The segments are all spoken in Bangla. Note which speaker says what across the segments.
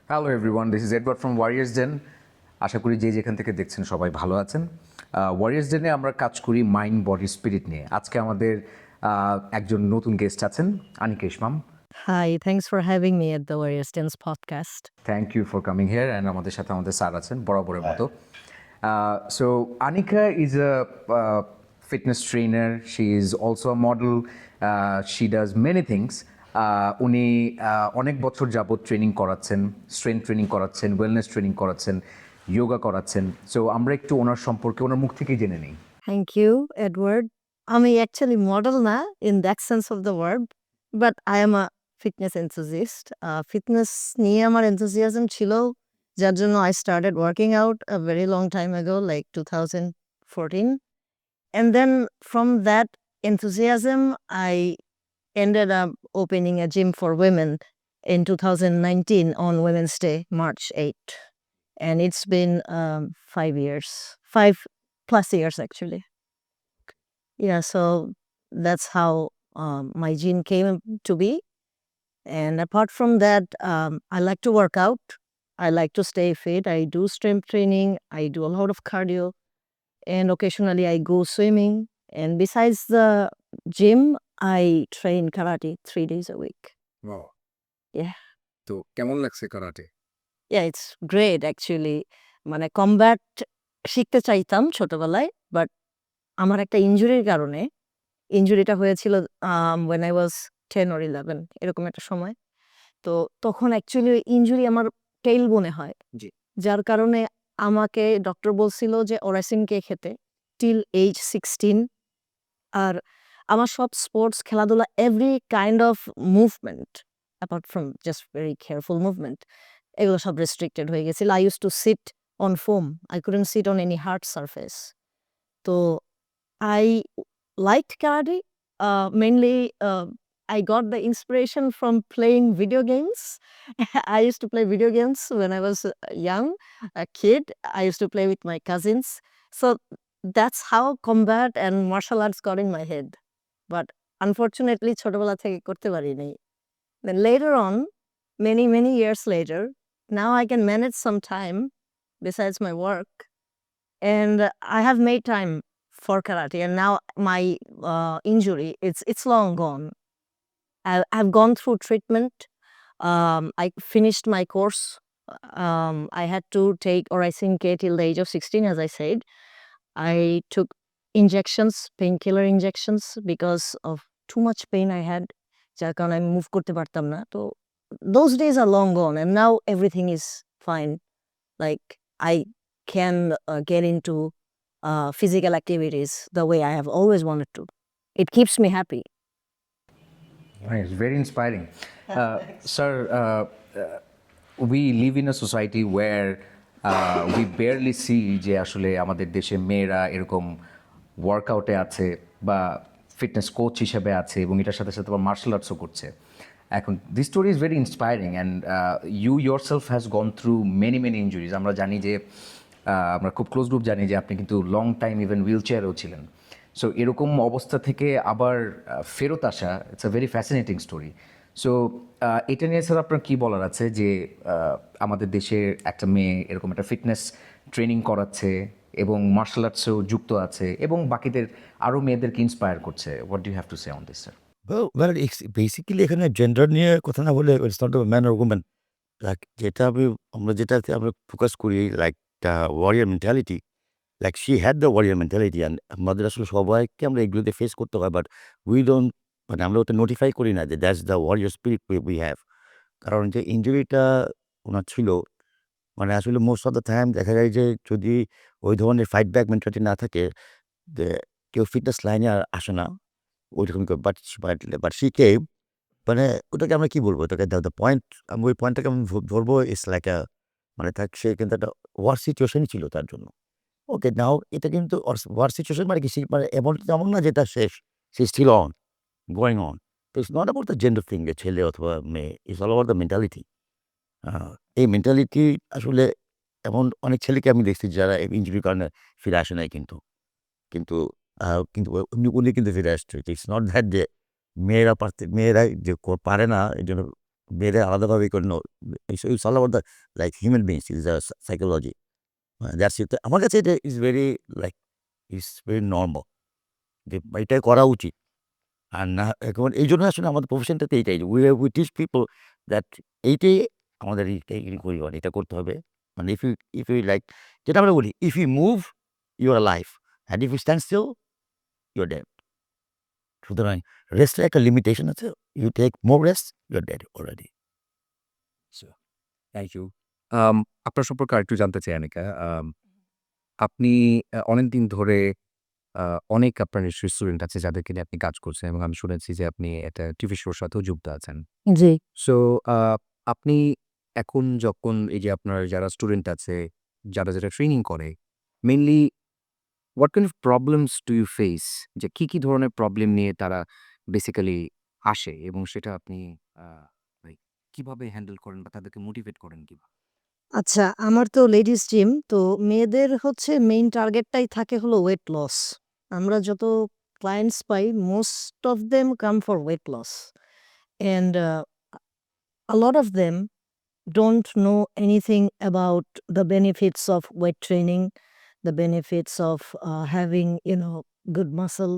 Speaker 1: Hello everyone, this is Edward from Warriors Den. আশা করি যে যেখান থেকে দেখছেন সবাই ভালো আছেন। ওয়ারিয়ার্স ডেনে আমরা কাজ করি মাইন্ড বডি স্পিরিট নিয়ে। আজকে আমাদের একজন নতুন গেস্ট আছেন, Anika Ismam.
Speaker 2: Hi, thanks for having me at the Warrior Stance podcast.
Speaker 1: Thank you for coming here and আমাদের সাথে আমাদের স্যার আছেন বরাবরের মতো। So Anika is a fitness trainer, she is also a model, she does many things. উনি অনেক বছর যাবৎ ট্রেনিং করাচ্ছেন, স্ট্রেংথ ট্রেনিং করাচ্ছেন, ওয়েলনেস ট্রেনিং করাচ্ছেন, যোগা করাচ্ছেন। সো আমরা একটু ওনার সম্পর্কে ওনার মুখ থেকেই জেনে নিই।
Speaker 2: Thank you, Edward. I'm actually model na in that sense of the word, but I am a fitness enthusiast. Fitness নিয়ে আমার enthusiasm ছিল, যার জন্য I started working out a very long time ago, like 2014. And then from that enthusiasm, I ended up opening a gym for women in 2019 on Women's Day, March 8th. And it's been 5 years, 5+ years actually. Yeah, so that's how my gene came to be. And apart from that, I like to work out. I like to stay fit. I do strength training. I do a lot of cardio. And occasionally I go swimming. And besides the gym, I train karate 3 days a week.
Speaker 1: Wow.
Speaker 2: Yeah.
Speaker 1: তো কেমন লাগছে karate?
Speaker 2: Yeah, it's great actually. মানে কমব্যাট শিখতে চাইতাম ছোটবেলায়, বাট আমার একটা ইনজুরির কারণে, ইনজুরিটা হয়েছিল when I was 10 or 11 এরকম একটা সময়। তো তখন অ্যাকচুয়ালি ইনজুরি আমার টেইল বোনে হয়।
Speaker 1: জি।
Speaker 2: যার কারণে আমাকে ডক্টর বলছিল যে ওরাসিনকে খেতে টিল এজ 16। আর আমার সব স্পোর্টস, খেলাধুলা, every kind of movement apart from just very careful movement, এগুলো সব রেস্ট্রিক্টেড হয়ে গেছিল। I use to sit on foam, I couldn't sit on any hard surface. তো I liked karate. Mainly, I got the inspiration from playing video games. I used to play video games when I was young, a kid. I used to play with my cousins. So that's how combat and martial arts got in my head. But unfortunately, ছোটবেলা থেকে করতে পারিনি। Then later on, many years later, now I can manage some time besides my work, and I have made time for karate. And now my injury, it's long gone. I've gone through treatment. I finished my course. I had to take oraisin K till the age of 16, as I said. I took injections, painkiller injections, because of too much pain I had, যার কারণে আমি মুভ করতে পারতাম না। তো those days are long gone, and now everything is fine. Like, I can get into physical activities the way I have always wanted to. It keeps me happy.
Speaker 1: Nice, very inspiring. Sir, we live in a society where we barely see যে আসলে আমাদের দেশে মেয়েরা এরকম ওয়ার্কআউটে আছে বা ফিটনেস কোচ হিসেবে আছে এবং এটার সাথে সাথে আবার মার্শাল আর্টসও করছে। এখন this story is very inspiring and you yourself has gone through many injuries. আমরা জানি যে আমরা খুব ক্লোজ গ্রুপ জানি যে আপনি কিন্তু লং টাইম ইভেন হুইল চেয়ারেও ছিলেন। সো এরকম অবস্থা থেকে আবার ফেরত আসা, it's a very fascinating story. So এটা নিয়ে স্যার আপনার কী বলার আছে যে আমাদের দেশে একটা মেয়ে এরকম একটা ফিটনেস ট্রেনিং করাচ্ছে এবং মার্শাল আর্টসেও যুক্ত আছে এবং বাকিদের আরও মেয়েদেরকে ইন্সপায়ার করছে। What do you have to say on this sir?
Speaker 3: Well, it's basically এখানে জেন্ডার নিয়ে কথা না বলে it's not man or women. Like আমরা যেটাতে আমরা ফোকাস করি, like the warrior mentality. Like she had the warrior mentality, and আমাদের আসলে সবাইকে আমরা এগুলোতে ফেস করতে হয়, বাট উই ডোন্ট, মানে আমরা ওটা নোটিফাই করি না যে that's the warrior spirit we have. কারণ যে ইঞ্জুরিটা ওনার ছিল, মানে আসলে মোস্ট অফ দ্য টাইম দেখা যায় যে যদি ওই ধরনের ফাইট ব্যাক মেন্টালিটি না থাকে, যে কেউ ফিটনেস লাইনে আর আসে না ওইরকম করে। বাট শি কেম, মানে ওটাকে আমরা কি বলবো, ওটাকে দ্য পয়েন্ট, আমি ওই পয়েন্টটাকে আমি ধরবো ইটস লাইক মানে সে কিন্তু একটা ওয়ার সিচুয়েশনই ছিল তার জন্য। ওকে, নাও এটা কিন্তু ওয়ার সিচুয়েশন মানে কি, মানে এমন না যে তার শেষ, সে স্টিল অন, গোয়িং অন। তো it's not about the gender thing, যে ছেলে অথবা মেয়ে, it's all about the mentality. এই মেন্টালিটি আসলে এমন অনেক ছেলেকে আমি দেখছি যারা ইনজুরির কারণে ফিরে আসে নাই, কিন্তু কিন্তু কিন্তু উনি কিন্তু ফিরে আসছে। ইটস নট দ্যাট যে মেয়েরা যে পারে না এই জন্য মেয়েদের আলাদাভাবে করে it's all about the like human beings is the psychology that's it আমার কাছে এটা is very like it's very normal যে এটাই করা উচিত আর না এখন এই জন্য আসলে আমাদের প্রফেশনটাতে এইটাই উই টিচ পিপল দ্যাট এইটাই আমাদের এইটাই করি মানে এটা করতে হবে মানে ইফ ইউ লাইক যেটা আমরা বলি if you move you are life and if you stand still you are dead সুতরাং রেস্টের একটা লিমিটেশন আছে you take more rest you are dead already
Speaker 1: thank you আপনার সম্পর্কে আরেকটু জানতে চাই আনিকা আপনি অনেকদিন ধরে অনেক আপনার নিশ্চয়ই স্টুডেন্ট আছে যাদেরকে নিয়ে আপনি কাজ করছেন এবং আমি শুনেছি যে আপনি একটা টিভি শোর সাথেও যুক্ত আছেন
Speaker 2: জি
Speaker 1: সো আপনি এখন যখন এই যে আপনার যারা স্টুডেন্ট আছে যারা যেটা ট্রেনিং করে mainly what kind of problems do you face যে কি ধরনের প্রবলেম নিয়ে তারা বেসিক্যালি আসে এবং সেটা আপনি like কিভাবে হ্যান্ডেল করেন বা তাদেরকে মোটিভেট করেন কিভাবে
Speaker 2: আচ্ছা আমার তো লেডিস জিম তো মেয়েদের হচ্ছে মেইন টার্গেটটাই থাকে হলো ওয়েট লস আমরা যত ক্লায়েন্টস পাই most of them come for weight loss and a lot of them don't know anything about the benefits of weight training, the benefits of having, good muscle.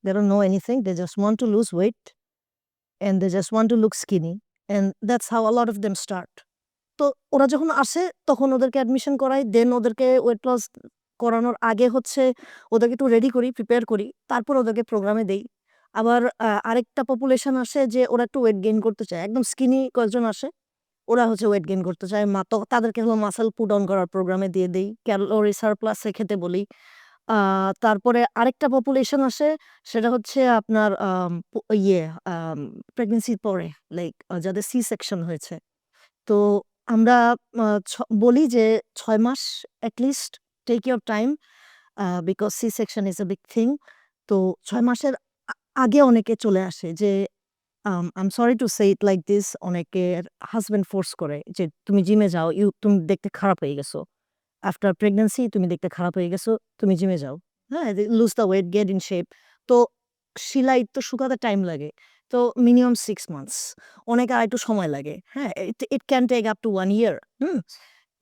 Speaker 2: They don't know anything. They just want to lose weight and they just want to look skinny. And that's how a lot of them start. তো ওরা যখন আসে তখন ওদেরকে অ্যাডমিশন করাই দেন ওদেরকে ওয়েট লস করানোর আগে হচ্ছে ওদেরকে একটু রেডি করি প্রিপেয়ার করি তারপর ওদেরকে প্রোগ্রামে দেই আবার আরেকটা পপুলেশন আসে যে ওরা একটু ওয়েট গেইন করতে চায় একদম স্কিনি কয়েকজন আসে ওরা হচ্ছে ওয়েট গেইন করতে চায় তো তাদেরকে হলো মাসেল পুট অন করার প্রোগ্রামে দিয়ে দেই ক্যালোরি সারপ্লাসে খেতে বলি তারপরে আরেকটা পপুলেশন আসে সেটা হচ্ছে আপনার প্রেগনেন্সির পরে লাইক যাদের সি সেকশন হয়েছে তো আমরা বলি যে ৬ মাস at least take your time because C section is a big thing তো ৬ মাসের আগে অনেকে চলে আসে যে I am sorry to say it like this অনেকের হাজব্যান্ড ফোর্স করে যে তুমি জিমে যাও তুমি দেখতে খারাপ হয়ে গেছো আফটার প্রেগনেন্সি তুমি দেখতে খারাপ হয়ে গেছো তুমি জিমে যাও হ্যাঁ lose the weight get in shape তো শিলাই তো শুকাতে টাইম লাগে তো মিনিমাম 6 মান্থস অনেক আর একটু সময় লাগে হ্যাঁ it can take up to 1 year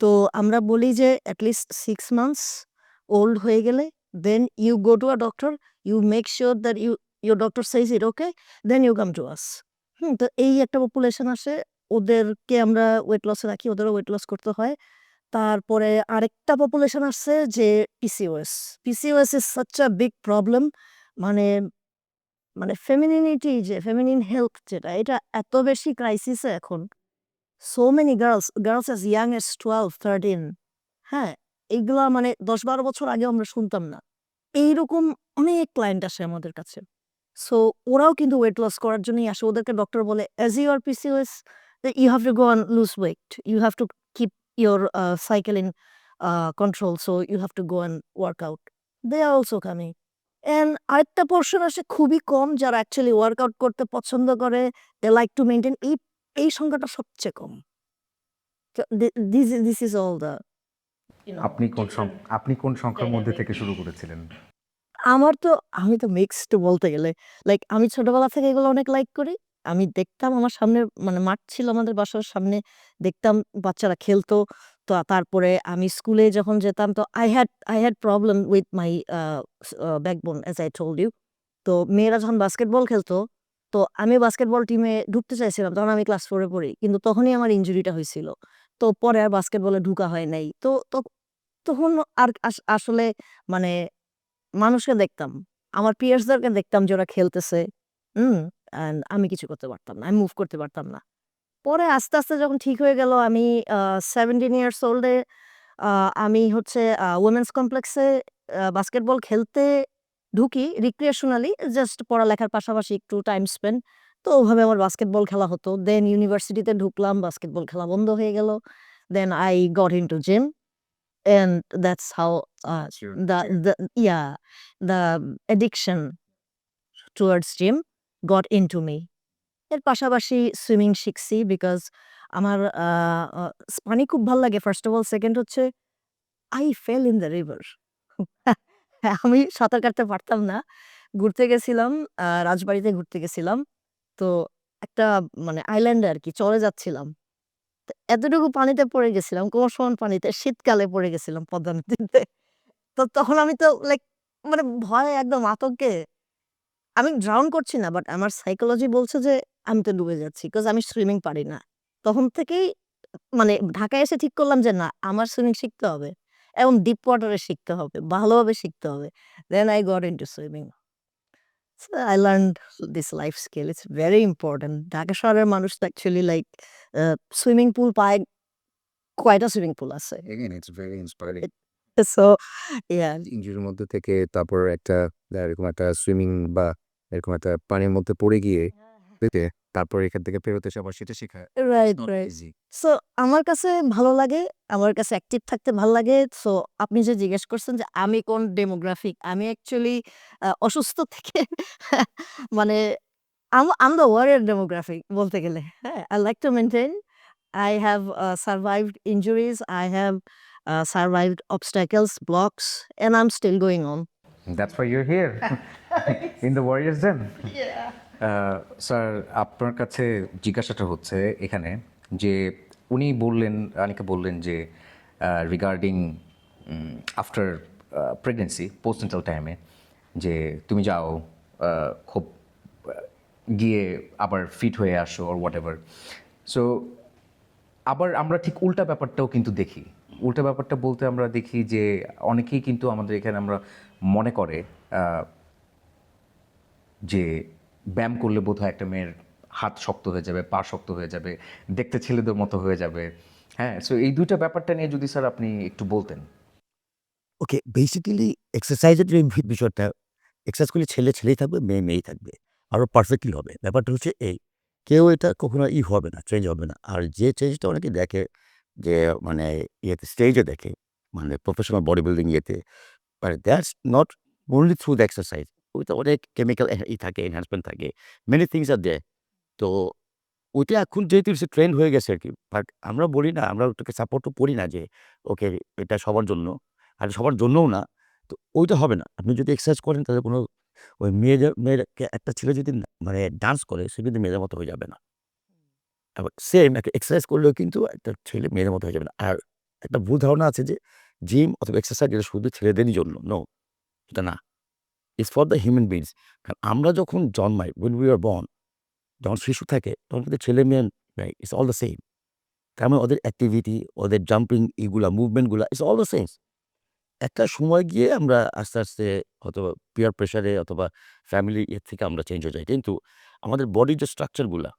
Speaker 2: তো আমরা বলি যে অ্যাটলিস্ট 6 মান্থস ওল্ড হয়ে গেলে then you go to a doctor you make sure that your doctor says it okay then you come to us তো এই একটা পপুলেশন আসে ওদেরকে আমরা ওয়েট লসে রাখি ওদেরও ওয়েট লস করতে হয় তারপরে আরেকটা পপুলেশন আসছে যে PCOS PCOS is such a big problem মানে মানে ফেমিনিনিটি যে ফেমিনিন হেলথ যেটা এটা এত বেশি ক্রাইসিসে এখন so many girls as young age 12-13 হ্যাঁ এইগুলা মানে 10-12 বছর আগে আমরা শুনতাম না এইরকম অনেক ক্লায়েন্ট আসে আমাদের কাছে সো ওরাও কিন্তু ওয়েট লস করার জন্যই আসে ওদেরকে ডক্টর বলে as you are PCOS you have to go on lose weight you have to keep your cycle in control so you have to go and work out they are also coming and আরেকটা পোর্শন আসে খুবই কম যারা অ্যাকচুয়ালি ওয়ার্কআউট করতে পছন্দ করে দে লাইক টু মেনটেন এই সংখ্যাটা সবচেয়ে কম দিস ইজ অল দ্য
Speaker 1: আপনি কোন সংখ্যার মধ্যে থেকে শুরু করেছিলেন
Speaker 2: আমি তো মিক্সড বলতে গেলে লাইক আমি ছোটবেলা থেকে এগুলো অনেক লাইক করি আমি দেখতাম আমার সামনে মানে মাঠ ছিল আমাদের বাসার সামনে দেখতাম বাচ্চারা খেলতো তো তারপরে আমি স্কুলে যখন যেতাম তো I had problem with my backbone as I told you তো মেয়েরা যখন বাস্কেটবল খেলতো তো আমি বাস্কেটবল টিমে ঢুকতে চাইছিলাম তখন আমি ক্লাস 4-এ পড়ি কিন্তু তখনই আমার ইনজুরিটা হয়েছিল তো পরে আর বাস্কেটবলে ঢুকা হয় নাই তো তখন আর আসলে মানে মানুষকে দেখতাম। আমার পিয়ার্সদেরকে দেখতাম যে ওরা খেলতেছে। অ্যান্ড আমি কিছু করতে পারতাম না। আমি মুভ করতে পারতাম না। পরে আস্তে, আস্তে যখন ঠিক হয়ে গেল আমি 17 ইয়ার্স ওল্ড এ আমি হচ্ছে ওমেন্স কমপ্লেক্সে বাস্কেটবল খেলতে ঢুকি রিক্রিয়েশনালি জাস্ট পড়ালেখার পাশাপাশি একটু টাইম স্পেন্ড। তো ওভাবে আমার বাস্কেটবল খেলা হতো। দেন ইউনিভার্সিটিতে ঢুকলাম, বাস্কেটবল খেলা বন্ধ হয়ে গেল। Then I got into gym. And that's how
Speaker 1: Sure.
Speaker 2: the addiction towards gym got into me. এর পাশাপাশি সুইমিং শিখছি বিকজ আমার পানি খুব ভাল লাগে ফার্স্ট অফ অল সেকেন্ড হচ্ছে I fail in the river আমি সাঁতার কাটতে পারতাম না ঘুরতে গেছিলাম রাজবাড়িতে ঘুরতে গেছিলাম তো একটা মানে আইল্যান্ডে আর কি চলে যাচ্ছিলাম। তো এতটুকু পানিতে পড়ে গেছিলাম, কোমর সমান পানিতে, শীতকালে পড়ে গেছিলাম পদ্মা নদীতে। তো তখন আমি তো লাইক মানে ভয়ে একদম আতঙ্কে আমি ড্রাউন করছি না, বাট আমার সাইকোলজি বলছে যে আমি তো ডুবে যাচ্ছি। 'কজ আমি সুইমিং পারি না। তখন থেকেই মানে ঢাকায় এসে ঠিক করলাম যে না আমার সুইমিং শিখতে হবে এবং ডিপ ওয়াটারে শিখতে হবে, ভালোভাবে শিখতে হবে। দেন I got into swimming. So I learned this life skill. It's very important. Dhaka শহরের মানুষ তো অ্যাকচুয়ালি লাইক সুইমিং পুল পায়, কয়টা সুইমিং পুল আছে।
Speaker 1: Again it's very inspiring.
Speaker 2: So yeah
Speaker 1: ইনজুরির মধ্যে থেকে তারপর একটা এরকম একটা সুইমিং বা এরকম একটা পানির মধ্যে পড়ে গিয়ে পেতে তারপর এখান থেকে ফেরত এসে আবার সেটা শেখা
Speaker 2: right,
Speaker 1: not
Speaker 2: right.
Speaker 1: Easy.
Speaker 2: So আমার কাছে ভালো লাগে, আমার কাছে অ্যাক্টিভ থাকতে ভাল লাগে। সো আপনি যে জিজ্ঞেস করছেন যে আমি কোন ডেমোগ্রাফিক, আমি অ্যাকচুয়ালি অসুস্থ থেকে মানে আম দ্য ওয়ারিয়র ডেমোগ্রাফিক বলতে গেলে। হ্যাঁ? I like to maintain. I have survived injuries. I have survived obstacles, blocks, and I'm still going on.
Speaker 1: That's why you are here in the warriors then. Sir আপনার কাছে জিজ্ঞাসাটা হচ্ছে এখানে যে উনি বললেন, আনিকা বললেন যে রিগার্ডিং আফটার প্রেগনেন্সি পোস্টনেটাল টাইমে যে তুমি যাও খুব গিয়ে আবার ফিট হয়ে আসো অর হোয়াট এভার। সো আবার আমরা ঠিক উল্টা ব্যাপারটাও কিন্তু দেখি। উল্টা ব্যাপারটা বলতে আমরা দেখি যে অনেকেই কিন্তু আমাদের এখানে আমরা মনে করে যে ব্যায়াম করলে বোধহয় একটা মেয়ের হাত শক্ত হয়ে যাবে, পা শক্ত হয়ে যাবে, দেখতে ছেলেদের মতো হয়ে যাবে। হ্যাঁ, সো এই দুইটা ব্যাপারটা নিয়ে যদি স্যার আপনি একটু বলতেন।
Speaker 3: ওকে, বেসিক্যালি এক্সারসাইজের যে বিষয়টা, এক্সারসাইজ করলে ছেলে ছেলেই থাকবে, মেয়ে মেয়েই থাকবে। আরও পারফেক্টলি হবে। ব্যাপারটা হচ্ছে এই, কেউ এটা কখনো হবে না, চেঞ্জ হবে না। আর যে চেঞ্জটা অনেকে দেখে যে মানে ইয়েতে স্টেজে দেখে, মানে প্রফেশনাল বডি বিল্ডিং ইয়েতে, but that's not only through the exercise. ওইটা অনেক কেমিক্যাল থাকে, এনহ্যান্সমেন্ট থাকে। মেনি থিংস আর দেয়ার। তো ওইটা এখন যেহেতু ট্রেন্ড হয়ে গেছে আরকি। বাট আমরা বলি না, আমরা ওটাকে সাপোর্টও করি না যে ওকে এটা সবার জন্য। আর সবার জন্যও না। তো ওইটা হবে না। আপনি যদি এক্সারসাইজ করেন তাহলে কোনো ওই মেয়েদেরকে একটা ছেলে যদি মানে ডান্স করে সে কিন্তু মেয়েদের মতো হয়ে যাবে না। আবার সেম একটা এক্সারসাইজ করলেও কিন্তু একটা ছেলে মেয়েদের মতো হয়ে যাবে না। আর একটা ভুল ধারণা আছে যে জিম অথবা এক্সারসাইজ এটা শুধু ছেলেদেরই জন্য। নো, এটা না। It's for the human beings. কারণ আমরা যখন জন্মাই, when we are born, যখন শিশু থাকে তখন কিন্তু ছেলে মেয়ে ইটস অল দ্য সেম। তার মানে ওদের অ্যাক্টিভিটি, ওদের জাম্পিং এগুলা, মুভমেন্টগুলা ইটস অল দ্য সেম। একটা সময় গিয়ে আমরা আস্তে, আস্তে হয়তো পিয়ার প্রেশারে অথবা ফ্যামিলি থেকে আমরা চেঞ্জ হয়ে যাই। কিন্তু আমাদের বডির যে স্ট্রাকচার গুলা,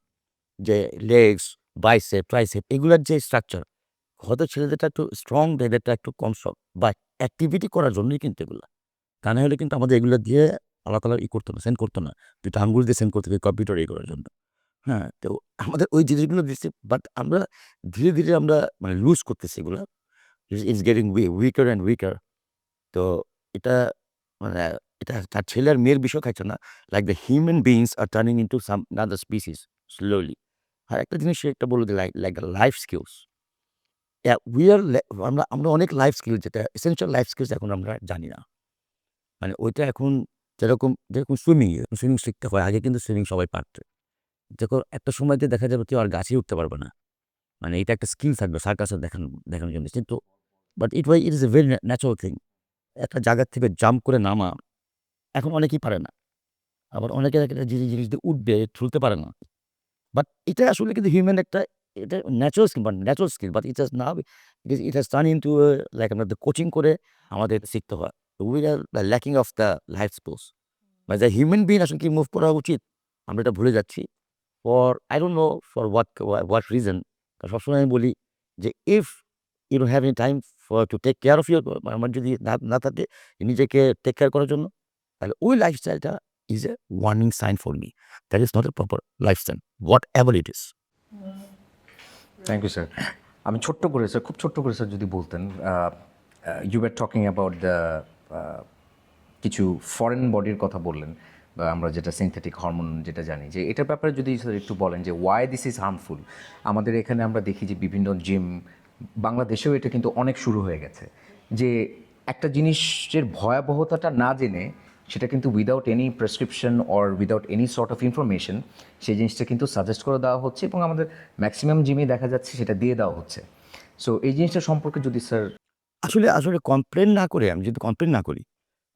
Speaker 3: যে লেগস, বাইসেপ, ট্রাইসেপ এগুলার যে স্ট্রাকচার, হয়তো ছেলেদেরটা একটু স্ট্রং, মেয়েদেরটা একটু কম স্ট্রং। বাট অ্যাক্টিভিটি করার জন্যই কিন্তু এগুলা। তা না হলে কিন্তু আমাদের এগুলা দিয়ে আল্লাহ তাআলা করতো না, সেন্ড করতো না। ২ টা আঙ্গুল দিয়ে সেন্ড করতে হবে কম্পিউটার করার জন্য। হ্যাঁ? তো আমাদের ওই জিনিসগুলো দিচ্ছে, বাট আমরা ধীরে, ধীরে আমরা মানে লুজ করতেছি এগুলা। It's getting weaker and weaker. তো এটা মানে এটা তার ছেলে আর মেয়ের বিষয় থাকছে না। Like the human beings are turning into some other species slowly. আর একটা জিনিস সে একটা বলে দিল like the life skills. We are আমরা আমরা অনেক লাইফ স্কিল যেটা এসেনশিয়াল লাইফ স্কিলস এখন আমরা জানি না। মানে ওইটা এখন যেরকম সুইমিং শিখতে হয়। আগে কিন্তু সুইমিং সবাই পারত। দেখো একটা সময়তে দেখা যাবে কেউ আর গাছেই উঠতে পারবে না। মানে এটা একটা স্কিল থাকবে সার্কাসে দেখানোর জন্য। কিন্তু but it is a very natural thing. একটা জায়গা থেকে জাম্প করে নামা এখন অনেকেই পারে না। আবার অনেকে একটা জিনিস দিয়ে উঠবে, তুলতে পারে না। বাট এটা আসলে কিন্তু হিউম্যান একটা এটা natural skill but it has now it has turn into like আমাদের কোচিং করে আমাদের এটা শিখতে হয়। We are lacking of the life skills. মানে যে হিউম্যান বিইং আসলে কি মুভ করা উচিত, আমরা এটা ভুলে যাচ্ছি। For I don't know for what reason. সবসময় আমি বলি যে if you don't have any time to take care of your, আমার যদি না থাকে নিজেকে টেক কেয়ার করার জন্য, তাহলে ওই লাইফস্টাইলটা is a warning sign for me. That is not a proper lifestyle, whatever it is.
Speaker 1: Thank you sir. আমি ছোট্ট করে স্যার, খুব ছোট্ট করে স্যার যদি বলতেন, you are talking about the কিছু ফরেন বডির কথা বললেন বা আমরা যেটা সিনথেটিক হরমোন যেটা জানি যে এটার ব্যাপারে যদি স্যার একটু বলেন যে ওয়াই দিস ইজ হার্মফুল। আমাদের এখানে আমরা দেখি যে বিভিন্ন জিম, বাংলাদেশেও এটা কিন্তু অনেক শুরু হয়ে গেছে যে একটা জিনিসের ভয়াবহতাটা না জেনে সেটা কিন্তু without any prescription or without any sort of information সেই জিনিসটা কিন্তু সাজেস্ট করে দেওয়া হচ্ছে এবং আমাদের ম্যাক্সিমাম জিমে দেখা যাচ্ছে সেটা দিয়ে দেওয়া হচ্ছে। সো এই জিনিসটা সম্পর্কে যদি স্যার
Speaker 3: আসলে আসলে কমপ্লেন না করে আমি যদি কমপ্লেন না করি,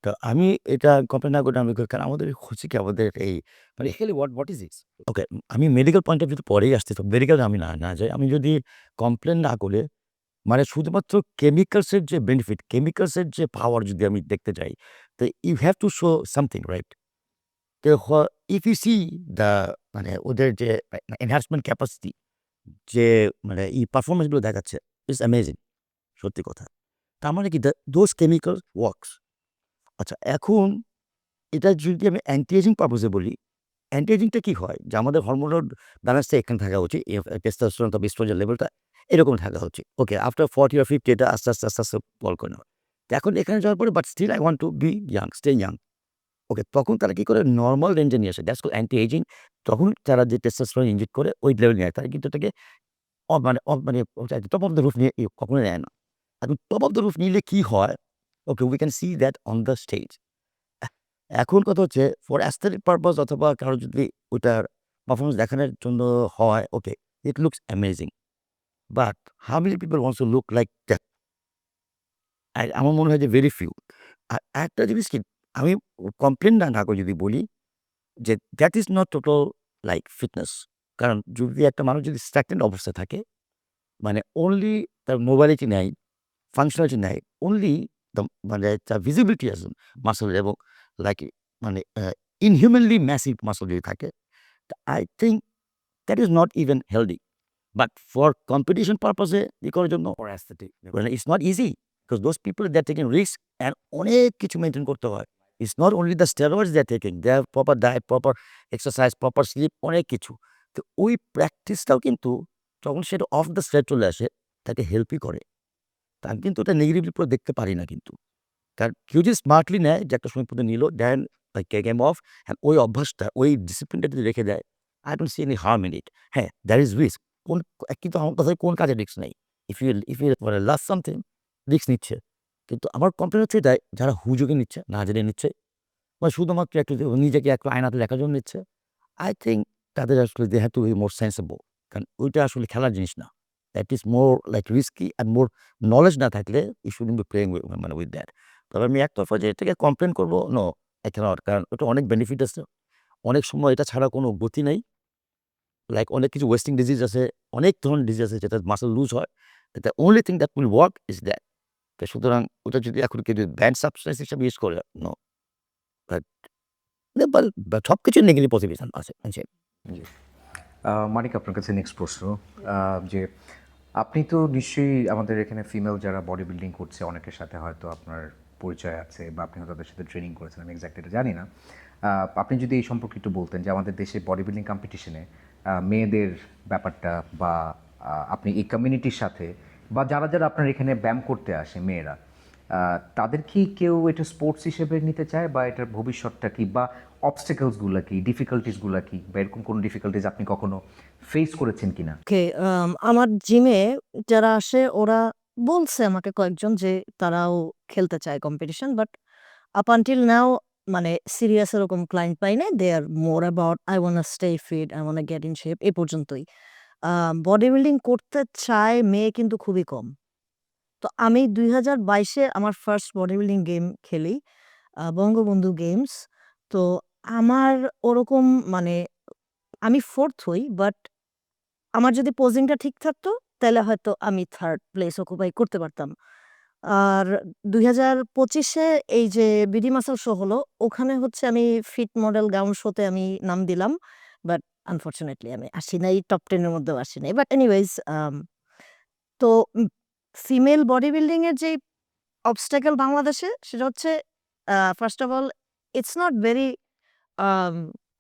Speaker 3: তো আমি এটা কমপ্লেন না করে আমি কারণ আমাদের হচ্ছে কি আমাদের এই মানে এক্চুয়ালি হোয়াট ইজ দিস? ওকে, আমি মেডিকেল পয়েন্ট অফ ভিউ পরেই আসছি। তো মেডিকেল আমি না যাই। আমি যদি কমপ্লেন না করে মানে শুধুমাত্র কেমিক্যালসের যে বেনিফিট, কেমিক্যালসের যে পাওয়ার যদি আমি দেখতে যাই, তো you have to show something right? তো ইফ ইউ সি দ্য মানে ওদের যে এনহান্সমেন্ট ক্যাপাসিটি যে মানে এই পারফরম্যান্স গুলো দেখাচ্ছে, ইটস অ্যামেজিং সত্যি কথা। তার মানে কি দোজ কেমিক্যাল ওয়ার্কস। আচ্ছা এখন এটা যদি আমি অ্যান্টি এজিং পারপোজ এ বলি, অ্যান্টি এজিংটা কি হয়? যে আমাদের হরমোনাল ব্যালেন্সটা এখানে থাকা উচিত। টেস্টোস্টেরন অথবা এস্ট্রোজেন লেভেলটা এরকম থাকা উচিত। ওকে, আফটার 40 or 50 এটা আস্তে আস্তে ফল করে নেওয়া। তো এখন এখানে যাওয়ার পরে but still I want to be young, stay young. Okay, তখন তারা কি করে নরমাল রেঞ্জে নিয়ে আসে। That's called anti aging. তখন তারা যে টেস্টোস্টেরন ইনজেক্ট করে ওই লেভেল নিয়ে তারা কিন্তু এটাকে মানে টপ অফ দ্য রুফ নিয়ে কখনোই নেয় না। এখন টপ অফ দ্য রুফ নিলে কি হয়? Okay, we can see that on the stage. এখন কথা হচ্ছে ফর অ্যাস্থেটিক পারপাস অথবা কারো যদি ওইটার পারফরম্যান্স দেখানোর জন্য হয়, okay, it looks amazing. But how many people wants to look like that? আমার মনে হয় যে ভেরি ফিউ। আর একটা জিনিস কি আমি কমপ্লেন না করে যদি বলি যে that is not total like fitness. কারণ যদি একটা মানুষ যদি স্ট্যাগন্যান্ট অবস্থায় থাকে মানে অনলি তার মোবাইলিটি নাই, ফাংশনালিটি নাই, অনলি দ্য মানে তার ভিজিবিলিটি আছে মাসল এবং লাইক মানে ইনহিউম্যানলি ম্যাসিভ মাসল যদি থাকে, I think that is not even healthy. But for competition purpose এ করার জন্য or aesthetic মানে it's not easy because those people they are taking risk and অনেক কিছু মেইনটেইন করতে হয়। It's not only the steroids they are taking, they have proper diet, proper exercise, proper sleep অনেক কিছু। তো ওই প্র্যাকটিসটাও কিন্তু যখন সেটা অফ দ্য স্ট্রেট চলে আসে তাকে হেল্পই করে। তা আমি কিন্তু ওটা নেগেটিভলি পুরো দেখতে পারি না কিন্তু। কারণ কেউ যদি স্মার্টলি নেয় যে একটা সময় পর্যন্ত নিল দেন গেম অফ অ্যান্ড ওই অভ্যাসটা ওই ডিসিপ্লিনটা যদি রেখে দেয় I don't see any harm in it. হ্যাঁ, দ্যার ইজ রিস্ক। কিন্তু আমার কথায় কোন কাজে রিস্ক নেই? ইফ ইউ মানে লাভ সামথিং রিস্ক নিচ্ছে। কিন্তু আমার কমপ্লেন হচ্ছে এটাই যারা হুজুগে নিচ্ছে, না জেনে নিচ্ছে বা শুধুমাত্র একটু নিজেকে একটু আয়নাতে দেখার জন্য নিচ্ছে। আই থিংক তাদের আসলে they have to be more sensible. কারণ ওইটা আসলে খেলার জিনিস না। That is more like risky and more knowledge না থাকলে ইউ শুডন্ট বি প্লেইং মানে উইথ দ্যাট। তবে আমি একতরফা যে এটাকে কমপ্লেন করব, নো, আই ক্যানট। কারণ ওটা অনেক বেনিফিট আছে। অনেক সময় এটা ছাড়া কোনো গতি নাই। লাইক অনেক কিছু ওয়েস্টিং ডিজিজ আছে, অনেক ধরনের ডিজিজ আছে যেটা মাসল লুজ হয়। The only thing that will work is that. তো সুতরাং ওটা যদি এখন কেউ যদি ব্যান্ড সাবস্টেন্স হিসেবে ইউজ করে, নো। বাট সবকিছুর নেগেটিভ পজিটিভ আছে।
Speaker 1: জি। মানিক আপনার কাছে নেক্সট প্রশ্ন যে আপনি তো নিশ্চয়ই আমাদের এখানে ফিমেল যারা বডি বিল্ডিং করছে অনেকের সাথে হয়তো আপনার পরিচয় আছে বা আপনি হয়তো তাদের সাথে ট্রেনিং করেছেন, আমি এক্স্যাক্ট এটা জানি না। আপনি যদি এই সম্পর্কে একটু বলতেন যে আমাদের দেশে বডি বিল্ডিং কম্পিটিশনে মেয়েদের ব্যাপারটা বা আপনি এই কমিউনিটির সাথে বা যারা যারা আপনার এখানে ব্যায়াম করতে আসে মেয়েরা, তাদের কি কেউ এটা স্পোর্টস হিসেবে নিতে চায় বা এটার ভবিষ্যৎটা কি বা অবস্টেকলসগুলো কি, ডিফিকাল্টিসগুলো কি, বা এরকম কোনো ডিফিকাল্টিস আপনি কখনো ফেস করেছেন কিনা?
Speaker 2: ওকে, আমার জিমে যারা আসে ওরা বলছে আমাকে কয়েকজন যে তারাও খেলতে চায় competition, but up until now মানে সিরিয়াস এরকম ক্লায়েন্ট পাই নাই। They are more about I wanna stay fit, I wanna get in shape, এই পর্যন্তই। বডি বিল্ডিং করতে চায় মেয়ে কিন্তু খুবই কম। তো আমি ২০২২-এ আমার ফার্স্ট বডি বিল্ডিং গেম খেলি, বঙ্গবন্ধু গেমস। তো আমার ওরকম মানে আমি 4th হই, বাট আমার যদি পোজিংটা ঠিক থাকতো তাহলে হয়তো আমি 3rd প্লেস অকুপাই করতে পারতাম। আর ২০২৫-এ এই যে বিডি মাসল শো হলো, ওখানে হচ্ছে আমি ফিট মডেল গাউন শোতে আমি নাম দিলাম। বাট আনফরচুনেটলি আমি আসি নাই, টপ 10 এর মধ্যেও আসি নাই। বাট এনিওয়েজ, তো ফিমেল বডি বিল্ডিং এর যে অবস্ট্যাকল বাংলাদেশে সেটা হচ্ছে first of all it's not very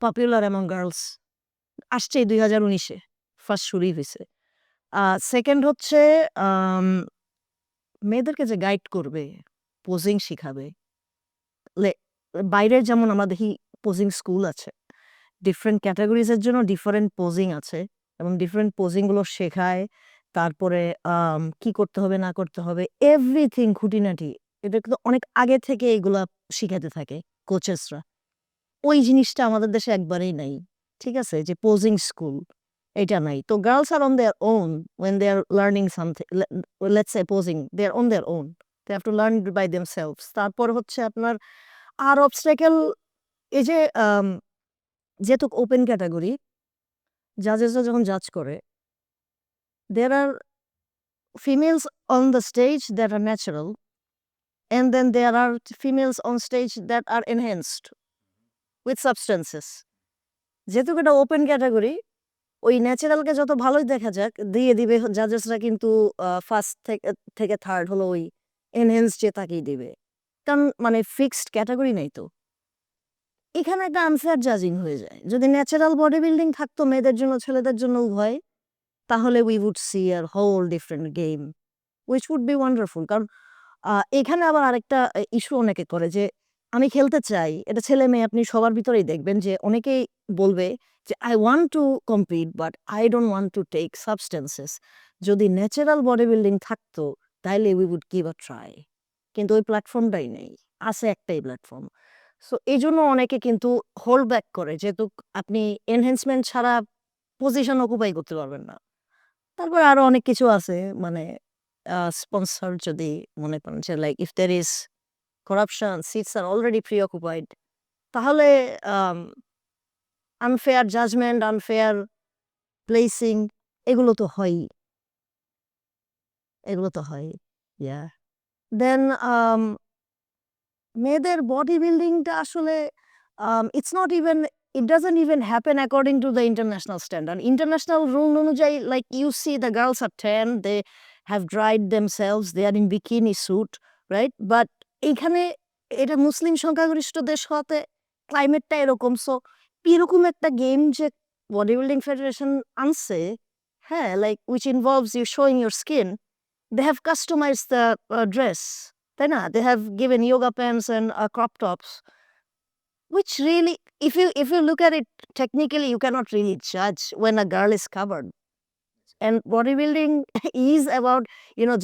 Speaker 2: popular among girls. আসছে ২০১৯-এ ফার্স্ট শুরুই হইছে। সেকেন্ড হচ্ছে আম মেয়েদেরকে যে গাইড করবে, পোজিং শিখাবে। লে বাইরে যেমন আমরা দেখি পোজিং স্কুল আছে। ডিফারেন্ট ক্যাটেগরিজ এর জন্য ডিফারেন্ট পোজিং আছে এবং ডিফারেন্ট পোজিং গুলো শেখায়। তারপরে কি করতে হবে না করতে হবে এভরিথিং খুঁটিনাটি। এটা কিন্তু অনেক আগে থেকে এগুলা শিখাতে থাকে। কোচেসরা, ওই জিনিসটা আমাদের দেশে একবারেই নাই। ঠিক আছে? যে পোজিং স্কুল এটা নাই। তো girls are on their own when they are learning something, let's say posing, they are on their own. They have to learn it by themselves. তারপর হচ্ছে আপনার আর অবস্ট্যাকেল এই যে যেহেতু ওপেন ক্যাটাগরি, জাজেসরা যখন জাজ করে, there are females on the stage that are natural, and then there are females on stage that are enhanced with substances. যেহেতু এটা ওপেন ক্যাটাগরি, ওই ন্যাচারালকে যত ভালোই দেখা যাক দিয়ে দিবে জাজেসরা, কিন্তু ফার্স্ট থেকে থার্ড হলো ওই এনহেন্স যে তাকেই দিবে, কারণ মানে ফিক্সড ক্যাটাগরি নেই। তো এখানে একটা আনফেয়ার জাজিং হয়ে যায়। যদি ন্যাচারাল বডি বিল্ডিং থাকতো মেয়েদের জন্য ছেলেদের জন্য উভয়, তাহলে we would see our whole different game, which would be wonderful. কারণ এখানে আবার আরেকটা ইস্যু অনেকে করে যে আমি খেলতে চাই, এটা ছেলে মেয়ে আপনি সবার ভিতরেই দেখবেন যে অনেকেই বলবে যে I want to compete but I don't want to take substances. যদি ন্যাচারাল বডি বিল্ডিং থাকতো তাইলে we would give a try, কিন্তু ওই প্ল্যাটফর্মটাই নেই, আছে একটাই প্ল্যাটফর্ম। সো এই জন্য অনেকে কিন্তু হোল্ড ব্যাক করে, যেহেতু আপনি এনহেন্সমেন্ট ছাড়া পজিশন অকুপাই করতে পারবেন না। তারপর আরো অনেক কিছু আছে, মানে স্পন্সর যদি মনে করেন যে like if there is corruption, seats are already preoccupied, তাহলে আনফেয়ার জাজমেন্ট, আনফেয়ার প্লেসিং, এগুলো তো হয়ই, এগুলো তো হয়। ইয়া দেন মেয়েদের বডি বিল্ডিংটা আসলে it's not even, it doesn't even happen according to the international standard. International rule অনুযায়ী, like you see the girls are tan, they have dried themselves, they are in bikini suit, right? But এখানে এটা মুসলিম সংখ্যাগরিষ্ঠ দেশ হতে ক্লাইমেটটা এরকম, সো এরকম একটা গেম যে বডি বিল্ডিং ফেডারেশন আনছে, হ্যাঁ, like which involves you showing your skin, they have customized the dress, তাই না? They have given yoga pants and crop tops, which really, if you look at it technically, you cannot really judge when a girl is covered. And bodybuilding is about, you know,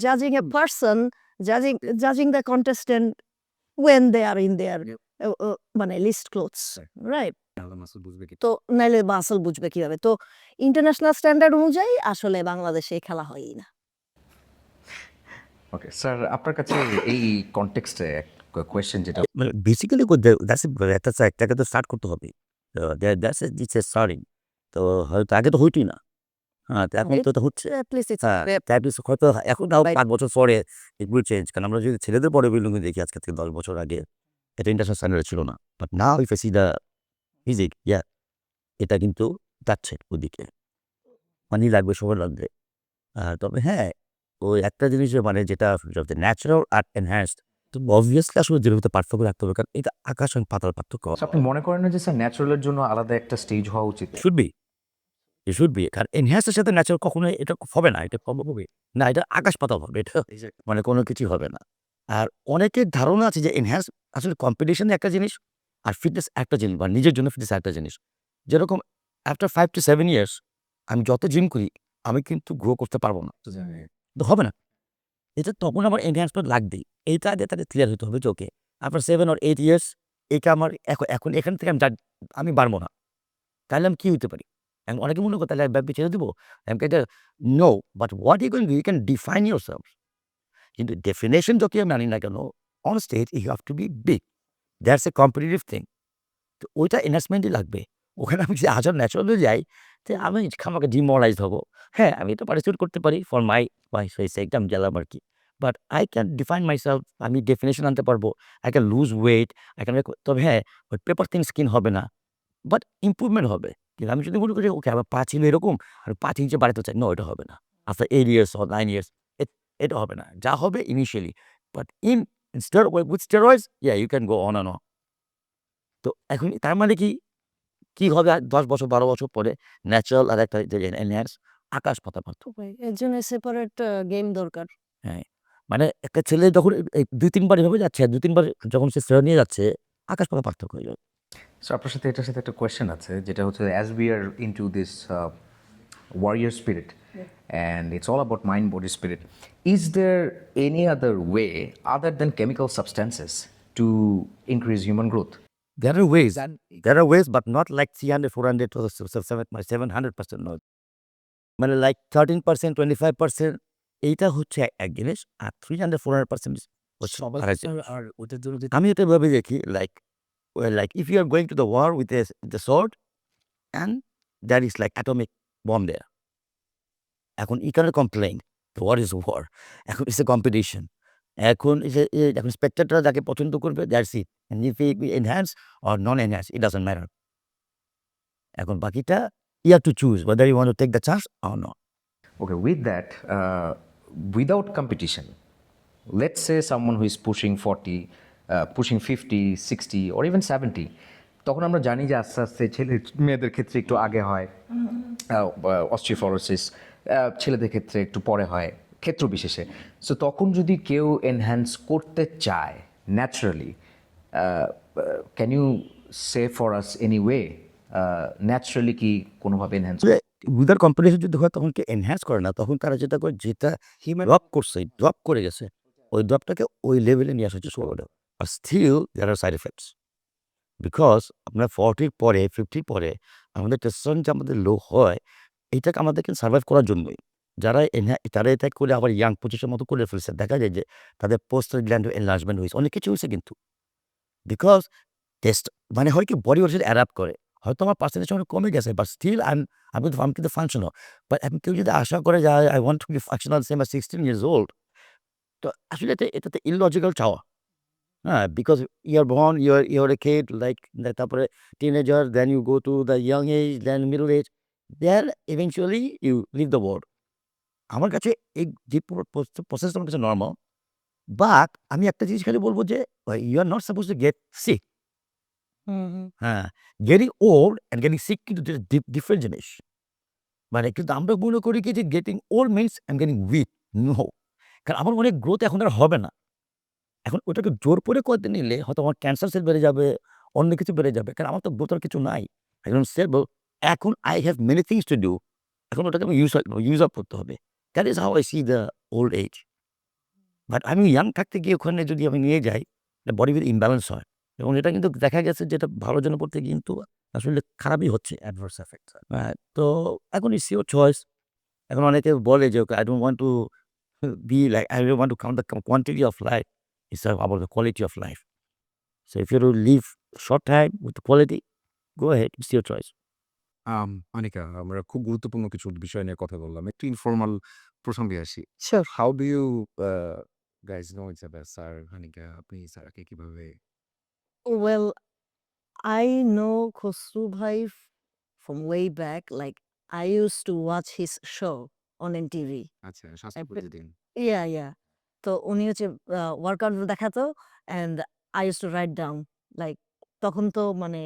Speaker 2: judging a person, judging the contestant when they are in their মানে লিস্ট ক্লোথস, রাইট? তো নাইলে মাসল বুঝবে কিভাবে? তো ইন্টারন্যাশনাল স্ট্যান্ডার্ড অনুযায়ী আসলে বাংলাদেশে খেলা হয়ই না।
Speaker 1: ওকে স্যার, আপনার কাছে এই কনটেক্সটে কোয়েশ্চেন যেটা
Speaker 3: মানে বেসিক্যালি একটাকে তো স্টার্ট করতে হবে। তো দ্যাটস ইটস এ স্টার্টিং। তো হয়তো আগে তো হইতই না। হ্যাঁ, তো এখন তো হচ্ছে।
Speaker 2: At least it's
Speaker 3: হ্যাঁ, অ্যাটলিস্ট হয়তো এখন তাও 5 বছর পরে ইট উইল চেঞ্জ। কারণ আমরা যদি ছেলেদের বডি বিল্ডিং দেখি আজকে থেকে 10 বছর আগে, এটা ইন্টারন্যাশনাল স্ট্যান্ডার্ড ছিল না। But now if I see the physique, এটা কিন্তু যাচ্ছে ওদিকে। মানি লাগবে, সময় লাগবে। তবে হ্যাঁ, ওই একটা জিনিস মানে যেটা ন্যাচারাল আর এনহ্যান্সড, তো অবভিয়াসলি আসলে যেভাবে পার্থক্য রাখতে হবে, কারণ এটা আকাশ এবং পাতাল পার্থক্য।
Speaker 1: So, আপনি মনে করেন না যে স্যার ন্যাচারালের জন্য আলাদা একটা স্টেজ হওয়া উচিত?
Speaker 3: Should be, it should be. কারণ এনহ্যান্সের সাথে ন্যাচারাল কখনোই এটা হবে না, এটা হবে না, এটা আকাশ পাতাল হবে, এটা মানে কোনো কিছুই হবে না। আর অনেকের ধারণা আছে যে এনহ্যান্স আসলে কম্পিটিশন একটা জিনিস আর ফিটনেস একটা জিনিস, বা নিজের জন্য ফিটনেস একটা জিনিস। যেরকম আফটার 5 to 7 ইয়ার্স আমি যত জিম করি আমি কিন্তু গ্রো করতে পারবো না, তো হবে না। এটা তখন আমার এনহ্যান্সমেন্ট লাগবেই। এইটা আগে তাদের ক্লিয়ার হতে হবে যে ওকে আফটার 7 or 8 ইয়ার্স এটা আমার এখন এখান থেকে আমি বাড়বো না, তাহলে আমি কি হতে পারি? এখন অনেকে মনে করে তাহলে ব্যাপারটা ছেড়ে দিব। আমি এটা know, but what you can do, you can define yourself. কিন্তু ডেফিনেশন যতই আমি মানি না কেন, on stage you have to be big, that's a competitive thing. তো ওইটা এনহ্যান্সমেন্টই লাগবে। ওখানে আমি যদি আজার ন্যাচারালি যাই, তো আমি আমাকে ডিমোরালাইজ হবো। হ্যাঁ, আমি এটা পার্টিসিপেট করতে পারি ফর মাই সেক, আমি গেলাম আর কি। But I can define myself, আমি ডেফিনেশন আনতে পারবো, I can lose weight, I can. তবে হ্যাঁ, ওই পেপার থিন স্কিন হবে না, বাট ইমপ্রুভমেন্ট হবে। কিন্তু আমি যদি মনে করি ওকে আমার পা ছিল এরকম আর 5 ইঞ্চি বাড়াতে চাই, নো, এটা হবে না। আফটার 8 ইয়ার্স অর 9 ইয়ার্স এটা হবে না। যা হবে initially, but with steroids you can go on and on. তো এখন তার মানে কি হবে 10 বছর 12 বছর পরে ন্যাচারাল আর একটা এনহ্যান্স, আকাশ পাতাল পার্থক্য।
Speaker 2: এর জন্য সেপারেট গেম দরকার।
Speaker 3: হ্যাঁ, মানে একটা ছেলে যখন 2-3 বার এভাবে যাচ্ছে, আর 2-3 বার যখন সে স্টেরয়েড নিয়ে যাচ্ছে, আকাশ পাতাল পার্থক্য হয়ে যাবে।
Speaker 1: সো আপনার সাথে এটার সাথে একটা কোয়েশ্চেন আছে, যেটা হচ্ছে as we are into this warrior spirit and it's all about mind body spirit, is there any other way other than chemical substances to increase human growth?
Speaker 3: There are ways, but not like 300, 400 or 700%. No. মানে লাইক 13%, 25% এইটা হচ্ছে এক জিনিস, আর 300, 400% হচ্ছে আরেক জিনিস।
Speaker 4: আর ওটার জন্য
Speaker 3: আমি এটা ভাবে দেখি like if you are going to the war with the sword and there is like atomic bomb there. এখন you cannot complain. The war is war. এখন it's a competition. এখন spectator যাকে পছন্দ করবে, that's it. And if it enhance or non-enhance, it doesn't matter. এখন বাকিটা you have to choose whether you want to take the chance or not.
Speaker 1: Okay, with that, without competition, let's say someone who is pushing 40, pushing 50, 60, or even 70, তখন আমরা জানি যে আস্তে আস্তে ছেলে মেয়েদের ক্ষেত্রে একটু আগে হয় অস্টিওপরোসিস, ছেলেদের ক্ষেত্রে একটু পরে হয় ক্ষেত্র বিশেষে। সো তখন যদি কেউ এনহ্যান্স করতে চায় naturally, can you say for us any way naturally কি কোনোভাবে এনহ্যান্স?
Speaker 3: উইদার কম্পিটিশন যদি হয় তখন কি এনহ্যান্স করে না, তখন তারা যেটা করে, যেটা ড্রপ করে গেছে, ওই ড্রপটাকে ওই লেভেলে নিয়ে আসা হচ্ছে সোলো। আর still there are side effects, because আপনার 40 পরে 50 পরে আমাদের টেস্টোস্টেরন যে আমাদের লো হয়, এইটাকে আমাদেরকে সার্ভাইভ করার জন্যই। তারা এটা করে আবার ইয়াং 25-এর মতো করে ফেলছে, দেখা যায় যে তাদের পোস্টাল গ্ল্যান্ড এনলার্জমেন্ট হয়েছে, অনেক কিছু হয়েছে কিন্তু। বিকজ টেস্ট মানে হয় কি বডি ওর সাথে অ্যাডাপ্ট করে, হয়তো আমার পার্সেন্টেজ অনেক কমে গেছে, বাট স্টিল আমি কিন্তু ফাংশনাল। বাট এখন কেউ যদি আশা করে যে I want to be functional same আর 16 years old, তো আসলে এটাতে ইললজিক্যাল চাওয়া। হ্যাঁ, because you're born, you're a kid, like তারপরে teenager, then you go to the young age, then middle age, then eventually you leave the world. আমার কাছে এই যে প্রসেসটা আমার কাছে নর্মাল, বাট আমি একটা জিনিস খালি বলবো যে you are not suppose to get sick. হ্যাঁ, getting old and getting sick কিন্তু ডিফারেন্ট জিনিস। মানে কিন্তু আমরা মনে করি কি যে getting old means I am getting weak. No, কারণ আমার অনেক গ্রোথ এখন আর হবে না। এখন ওটাকে জোর করে করতে নিলে হয়তো আমার ক্যান্সার সেল বেড়ে যাবে, অন্য কিছু বেড়ে যাবে, কারণ আমার তো গ্রোথ আর কিছু নাই। একজন স্টেবল, এখন I have many things to do, এখন ওটাকে আমি ইউজ আপ করতে হবে। That is how I see the old age. But আমি ইয়াং থাকতে গিয়ে ওখানে যদি আমি নিয়ে যাই, বডি উইথ ইমব্যালেন্স হয়, এবং এটা কিন্তু দেখা গেছে যেটা ভালোর জন্য পড়তে কিন্তু আসলে খারাপই হচ্ছে, অ্যাডভার্স এফেক্ট। হ্যাঁ, তো এখন ইটস ইউর চয়েস। এখন অনেকে বলে যে I don't want two be like, I don't want to count the quantity of life. It's about the quality of life. So if you to live short time with the quality, go ahead. It's your choice.
Speaker 4: Anika, আমরা খুব গুরুত্বপূর্ণ কিছু বিষয় নিয়ে কথা বললাম। একটু ইনফর্মাল প্রসঙ্গে আসি।
Speaker 2: Sure.
Speaker 4: How do you guys know each other? Sir Hanika, আপনি স্যারকে কিভাবে?
Speaker 2: Well, I know Khosru Bhai from way back. Like, I used to watch his show on NTV.
Speaker 4: আচ্ছা, স্বাস্থ্য প্রতিদিন।
Speaker 2: Yeah. তো উনি হচ্ছে ওয়ার্কআউট দেখাতো, and I used to write down. Like, তখন তো মানে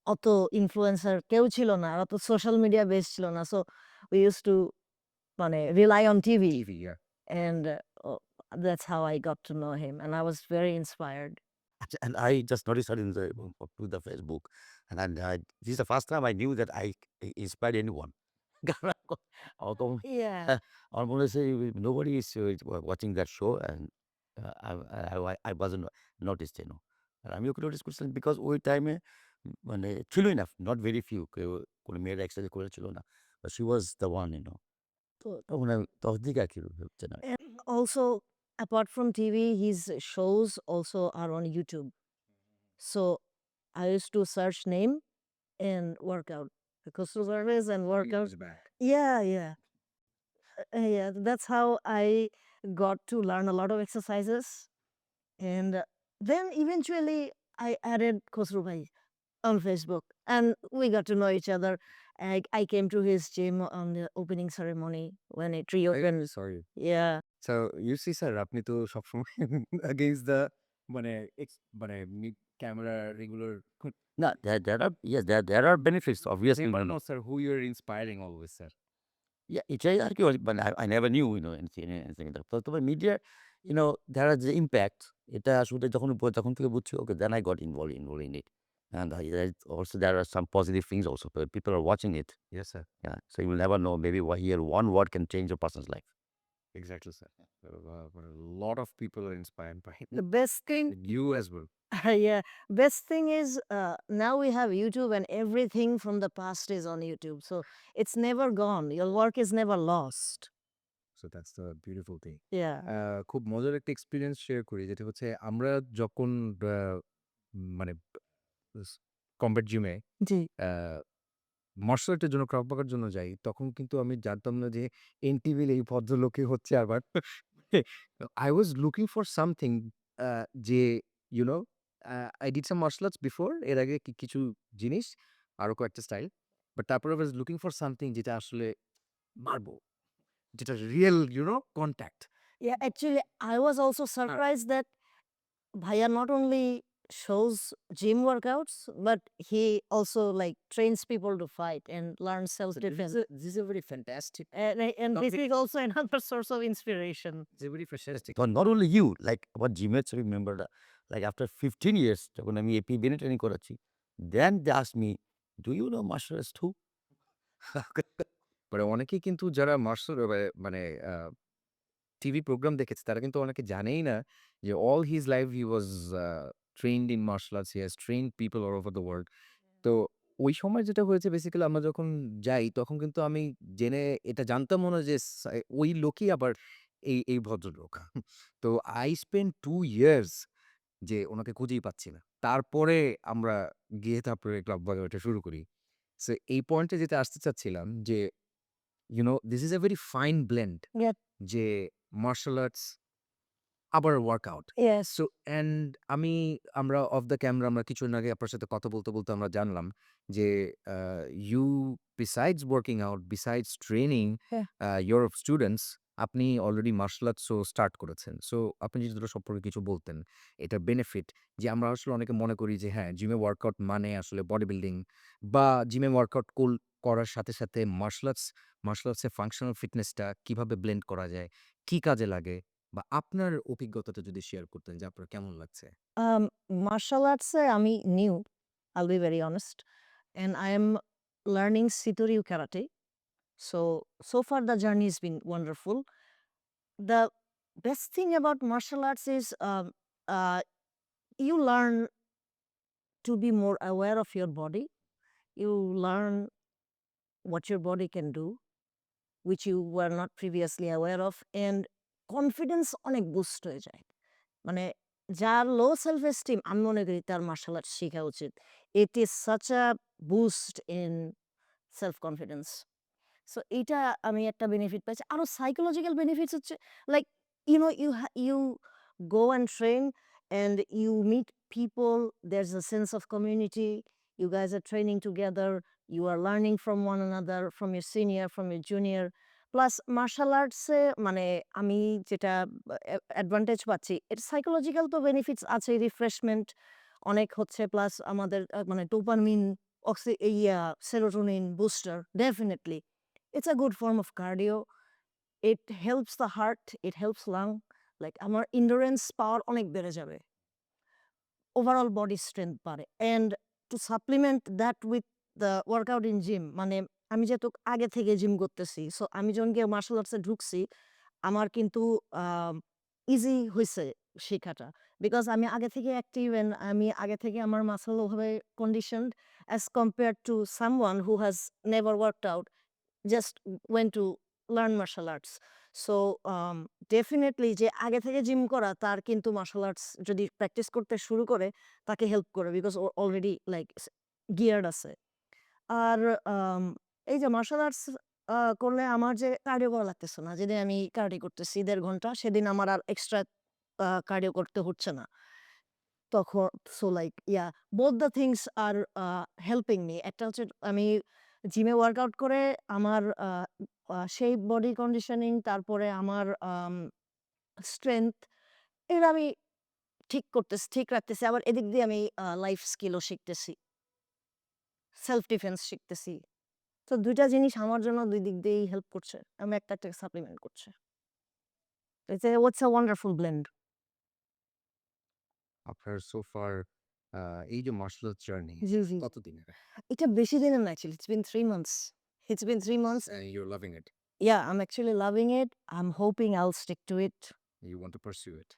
Speaker 2: অত ইনফ্লুয়েন্সার কেউ ছিল না, আর অত সোশ্যাল মিডিয়া বেস ছিল না। সো we used to মানে rely on TV.
Speaker 4: TV,
Speaker 2: And that's how I got to know him, and I was very inspired.
Speaker 3: And I just noticed her through the Facebook. And this is the first time I knew that I inspired anyone. Although
Speaker 2: Yeah.
Speaker 3: I'm going to say nobody is watching that show, and I wasn't noticed, you know. And I'm looking at this question because ওই টাইমে মানে ছিলই না, not very few, কেউ কোনো মেয়েরা এক্সারসাইজ করেছিল না, but she was the one, you know. তো তখন তখন থেকে আর কি হচ্ছে না।
Speaker 2: And also, apart from TV, his shows also are on YouTube. So I used to search name and workout. Khosru Parvez and workout. Yeah. Yeah, that's how I got to learn a lot of exercises. And then eventually I added Khosru Bhai on Facebook, and we got to know each other. I came to his gym on the opening ceremony when it reopened.
Speaker 4: Sorry.
Speaker 2: Yeah.
Speaker 4: So you see sir, আপনি তো সবসময় এগেইনস্ট দ্য মানে মানে ক্যামেরা রেগুলার।
Speaker 3: না, there are benefits, obviously.
Speaker 4: No sir, who you are inspiring always sir?
Speaker 3: Yeah, এটাই আর কি, মানে I never knew, you know, anything like that. তবে media, you know, there are the impact, এটা আসলে যখন থেকে বুঝছি, okay, then I got involved in it. And also there are some positive things also. People are watching it.
Speaker 4: Yes sir,
Speaker 3: Yeah, so you will never know. Maybe here one word can change a person's life.
Speaker 4: Exactly sir. Lot of people are inspired by
Speaker 2: The best thing
Speaker 4: you as well.
Speaker 2: Yeah, best thing is now we have YouTube and everything from the past is on YouTube. So it's never gone. Your work is never lost.
Speaker 4: So that's the beautiful thing.
Speaker 2: Yeah.
Speaker 4: খুব মজার একটা এক্সপেরিয়েন্স শেয়ার করি, যেটা হচ্ছে আমরা যখন মানে কমব্যাট জিমে
Speaker 2: জি।
Speaker 4: মার্শাল আর্টের জন্য ক্রাভ মাগার জন্য যাই, তখন কিন্তু আমি জানতাম না যে এনটিভির এই ভদ্রলোকই হচ্ছে আবার I was looking for something, যে you know I did some martial arts before, এর আগে কিছু জিনিস, আরও কয়েকটা স্টাইল, বাট তারপরে I was looking for something যেটা আসলে মারবো, যেটা real contact.
Speaker 2: Yeah, actually, I was also surprised that Bhaiya not only shows gym workouts, but he also like trains people to fight and learn self-defense.
Speaker 4: This is a very fantastic,
Speaker 2: And this is also another source of inspiration.
Speaker 4: it's a very fantastic.
Speaker 3: But not only you, like আমার জিমেটস রিমেম্বার like after 15 years যখন আমি এপি বেনে ট্রেনিং করাচ্ছি, then they asked me, do you know martial arts too?
Speaker 4: মানে অনেকেই কিন্তু যারা মার্শাল মানে টিভি প্রোগ্রাম দেখেছে, তারা কিন্তু অনেকে জানেই না যে all his life he was trained in martial arts, he has trained people all over the world. তো ওই সময় যেটা হয়েছে বেসিক্যালি, আমরা যখন যাই তখন কিন্তু আমি জেনে এটা জানতামও না যে ওই লোকই আবার এই ভদ্রলোক। তো আই স্পেন্ড 2 ইয়ার্স যে ওনাকে খুঁজেই পাচ্ছি না। তারপরে আমরা গিয়ে তারপরে ক্লাব বাগে ওঠা শুরু করি। সো এই পয়েন্টে যেটা আসতে চাচ্ছিলাম যে this is a very fine blend,
Speaker 2: Yeah.
Speaker 4: যে মার্শাল আর্টস আবার ওয়ার্কআউট।
Speaker 2: Yes.
Speaker 4: সো আমরা অফ দ্য ক্যামেরা আমরা কিছুদিন আগে আপনার সাথে কথা বলতে, বলতে আমরা জানলাম যে you besides working out, besides training
Speaker 2: Yeah.
Speaker 4: Your students, আপনি অলরেডি মার্শাল আর্টসও স্টার্ট করেছেন। সো আপনি যদি দুটো সম্পর্কে কিছু বলতেন, এটার বেনিফিট, যে আমরা আসলে অনেকে মনে করি যে হ্যাঁ, জিমে ওয়ার্কআউট মানে আসলে বডি বিল্ডিং, বা জিমে ওয়ার্কআউট করার সাথে, সাথে মার্শাল আর্টসের ফাংশনাল ফিটনেসটা কিভাবে ব্লেন্ড করা যায়, কি কাজে লাগে, বা আপনার অভিজ্ঞতাটা যদি শেয়ার করতেন যে আপনার কেমন লাগছে?
Speaker 2: Martial arts আমি new, I'll be very honest, and I am learning Sitoryu karate. So far the journey has been wonderful. The best thing about martial arts is uh, you learn to be more aware of your body. You learn what your body can do, which you were not previously aware of, and confidence অনেক বুস্ট হয়ে যায়। মানে যার লো সেলফ এস্টিম, আমি মনে করি তার মার্শাল আর্টস শেখা উচিত। It is such a boost in self confidence. So এইটা আমি একটা বেনিফিট পাইছি। আরো সাইকোলজিক্যাল বেনিফিটস হচ্ছে like you go and train and you meet people, there is a sense of community, you guys are training together, you are learning from one another, from your senior, from your junior. Plus martial আর্টসে মানে আমি যেটা অ্যাডভান্টেজ পাচ্ছি, এটা সাইকোলজিক্যাল তো বেনিফিটস আছে, রিফ্রেশমেন্ট অনেক হচ্ছে, প্লাস আমাদের মানে dopamine, serotonin booster, definitely. It's a good form of cardio. It helps the heart, it helps lung. Like আমার endurance power অনেক বেড়ে যাবে। Overall body strength বাড়ে। And to supplement that with the workout in gym, মানে আমি যেহেতু আগে থেকে জিম করতেছি, সো আমি যখন গিয়ে মার্শাল আর্টসে ঢুকছি, আমার কিন্তু ইজি হয়েছে শেখাটা। বিকজ আমি আগে থেকে অ্যাক্টিভ অ্যান্ড আমি আগে থেকে আমার মাসল ওভাবে conditioned as compare to someone who has never worked out, just went to learn martial arts. So definitely যে আগে থেকে জিম করা, তার কিন্তু মার্শাল আর্টস যদি প্র্যাকটিস করতে শুরু করে তাকে হেল্প করে, বিকজ ও অলরেডি লাইক গিয়ার্ড আছে। আর এই যে মার্শাল আর্টস করলে আমার যে কার্ডিও করা লাগতেছে না, যেদিন আমি কার্ডিও করতেছি 1.5 ঘন্টা, সেদিন আমার আর এক্সট্রা কার্ডিও করতে হচ্ছে না তখন। So like both the things are helping me. একটা হচ্ছে আমি জিমে ওয়ার্কআউট করে আমার সেই বডি কন্ডিশনিং, তারপরে আমার স্ট্রেংথ, এর আমি ঠিক রাখতেছি। আবার এদিক দিয়ে আমি লাইফ স্কিলও শিখতেছি, সেলফ ডিফেন্স শিখতেছি। তো ২টা জিনিস আমার জন্য ২ দিক দিয়েই হেল্প করছে। আমি একটাকে সাপ্লিমেন্ট করছে। It's a wonderful blend.
Speaker 4: আপনার সো ফার এই যে মার্শাল আর্টস জার্নি
Speaker 2: জি, জি।
Speaker 4: কতদিনের?
Speaker 2: এটা বেশি দিনের না actually. It's been 3 months. It's been 3 months.
Speaker 4: You're loving it.
Speaker 2: Yeah, I'm actually loving it. I'm hoping I'll stick to it.
Speaker 4: You want to pursue it.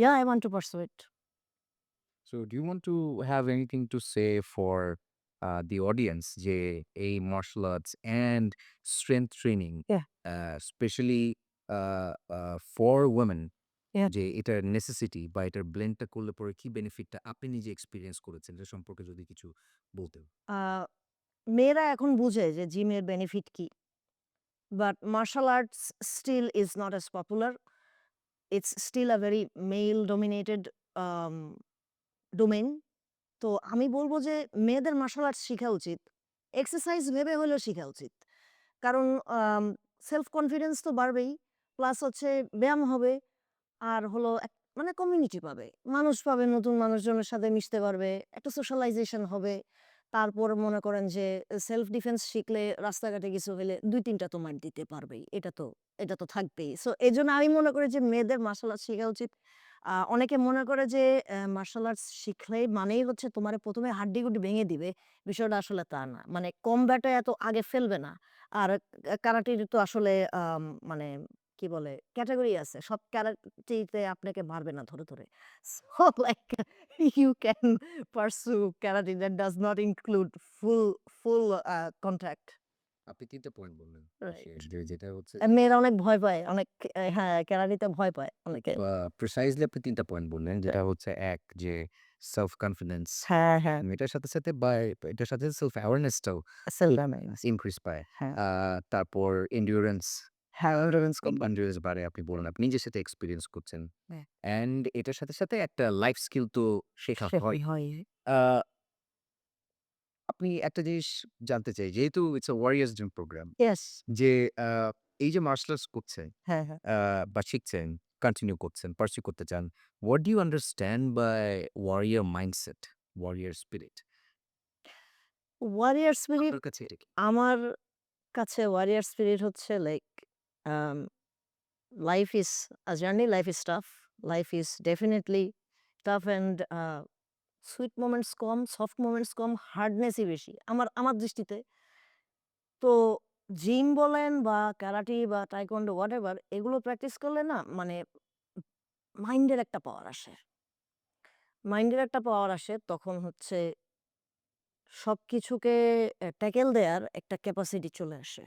Speaker 2: Yeah, I want to pursue it.
Speaker 4: So do you want to have anything to say for the audience যে এই martial arts and strength training,
Speaker 2: Yeah.
Speaker 4: especially for women,
Speaker 2: Yeah.
Speaker 4: যে এটার নেসেসিটি বা এটার ব্লেন্ডটা করলে পরে কি বেনিফিটটা আপনি নিজে এক্সপিরিয়েন্স করেছেন এটা সম্পর্কে যদি কিছু বলতেন?
Speaker 2: আহ, মেয়েরা এখন বুঝে যে জিমের বেনিফিট কি, but martial arts still is not as popular. It's still a very male dominated domain. তো আমি বলবো যে মেয়েদের মার্শাল আর্টস শেখা উচিত, এক্সারসাইজ ভেবে হলেও শেখা উচিত। কারণ সেলফ কনফিডেন্স তো বাড়বেই, প্লাস হচ্ছে ব্যায়াম হবে, আর হলো মানে কমিউনিটি পাবে, মানুষ পাবে, নতুন মানুষজনের সাথে মিশতে পারবে, একটা সোশ্যালাইজেশন হবে। তারপর মনে করেন যে সেলফ ডিফেন্স শিখলে রাস্তাঘাটে কিছু হলে ২-৩টা তো মার দিতে পারবেই, এটা তো থাকবেই। সো এই জন্য আমি মনে করি যে মেয়েদের মার্শাল আর্টস শেখা উচিত। অনেকে মনে করে যে মার্শাল আর্টস শিখলে মানেই হচ্ছে তোমার প্রথমে হাড্ডি-গুড্ডি ভেঙে দিবে। বিষয়টা আসলে তা না। মানে কমব্যাটে এত আগে ফেলবে না। আর কারাটের তো আসলে মানে কি বলে ক্যাটেগরি আছে। সব ক্যারাটেতে আপনাকে মারবে না ধরে, ধরে। So like you can pursue karate that does not include full contact.
Speaker 4: আপনি ৩ টা পয়েন্ট বললেন।
Speaker 2: Right.
Speaker 4: যেটা হচ্ছে
Speaker 2: মেয়েরা অনেক ভয় পায়। অনেক হ্যাঁ, ক্যারাটেতে ভয় পায় অনেকে।
Speaker 4: প্রিসাইজলি আপনি ৩ টা পয়েন্ট বললেন। যেটা হচ্ছে ১ যে সেলফ কনফিডেন্স,
Speaker 2: হ্যাঁ, হ্যাঁ।
Speaker 4: এটার সাথে, সাথে বা এটার সাথে সেলফ অ্যাওয়ারনেস টাও
Speaker 2: সেলফ ড্যামেজ।
Speaker 4: ইনক্রিজ পায়।
Speaker 2: হ্যাঁ।
Speaker 4: তারপর এন্ডিউরেন্স,
Speaker 2: হ্যাঁ, endurance কম।
Speaker 4: এন্ডিউরেন্স বাড়ে আপনি বললেন। আপনি নিজের সাথে এক্সপেরিয়েন্স করছেন।
Speaker 2: হ্যাঁ।
Speaker 4: অ্যান্ড এটার সাথে, সাথে একটা লাইফ স্কিল তো শেখা হয়।
Speaker 2: হয়।
Speaker 4: আ আপনি একটা জিনিস জানতে চাই, যেহেতু it's a warriors gym program,
Speaker 2: yes.
Speaker 4: যে আ এই যে মার্শাল আর্টস করছে
Speaker 2: হ্যাঁ, হ্যাঁ।
Speaker 4: বা শিখছেন, কন্টিনিউ করছেন, পারসিউ করতে চান। What do you understand by warrior mindset, warrior spirit?
Speaker 2: Warrior spirit,
Speaker 4: আপনার কাছে এটা কি?
Speaker 2: আমার কাছে ওয়ারিয়র স্পিরিট হচ্ছে like um, life is a journey, life is tough, life is definitely tough and sweet moments com, soft moments কম, হার্ডনেসই বেশি আমার দৃষ্টিতে। তো জিম বলেন বা ক্যারাটি বা টাইকোয়ান্ডো হোয়াট এভার, এগুলো প্র্যাকটিস করলে না মানে মাইন্ডের একটা পাওয়ার আসে। মাইন্ডের একটা পাওয়ার আসে, তখন হচ্ছে সবকিছুকে ট্যাকেল দেয়ার একটা ক্যাপাসিটি চলে আসে।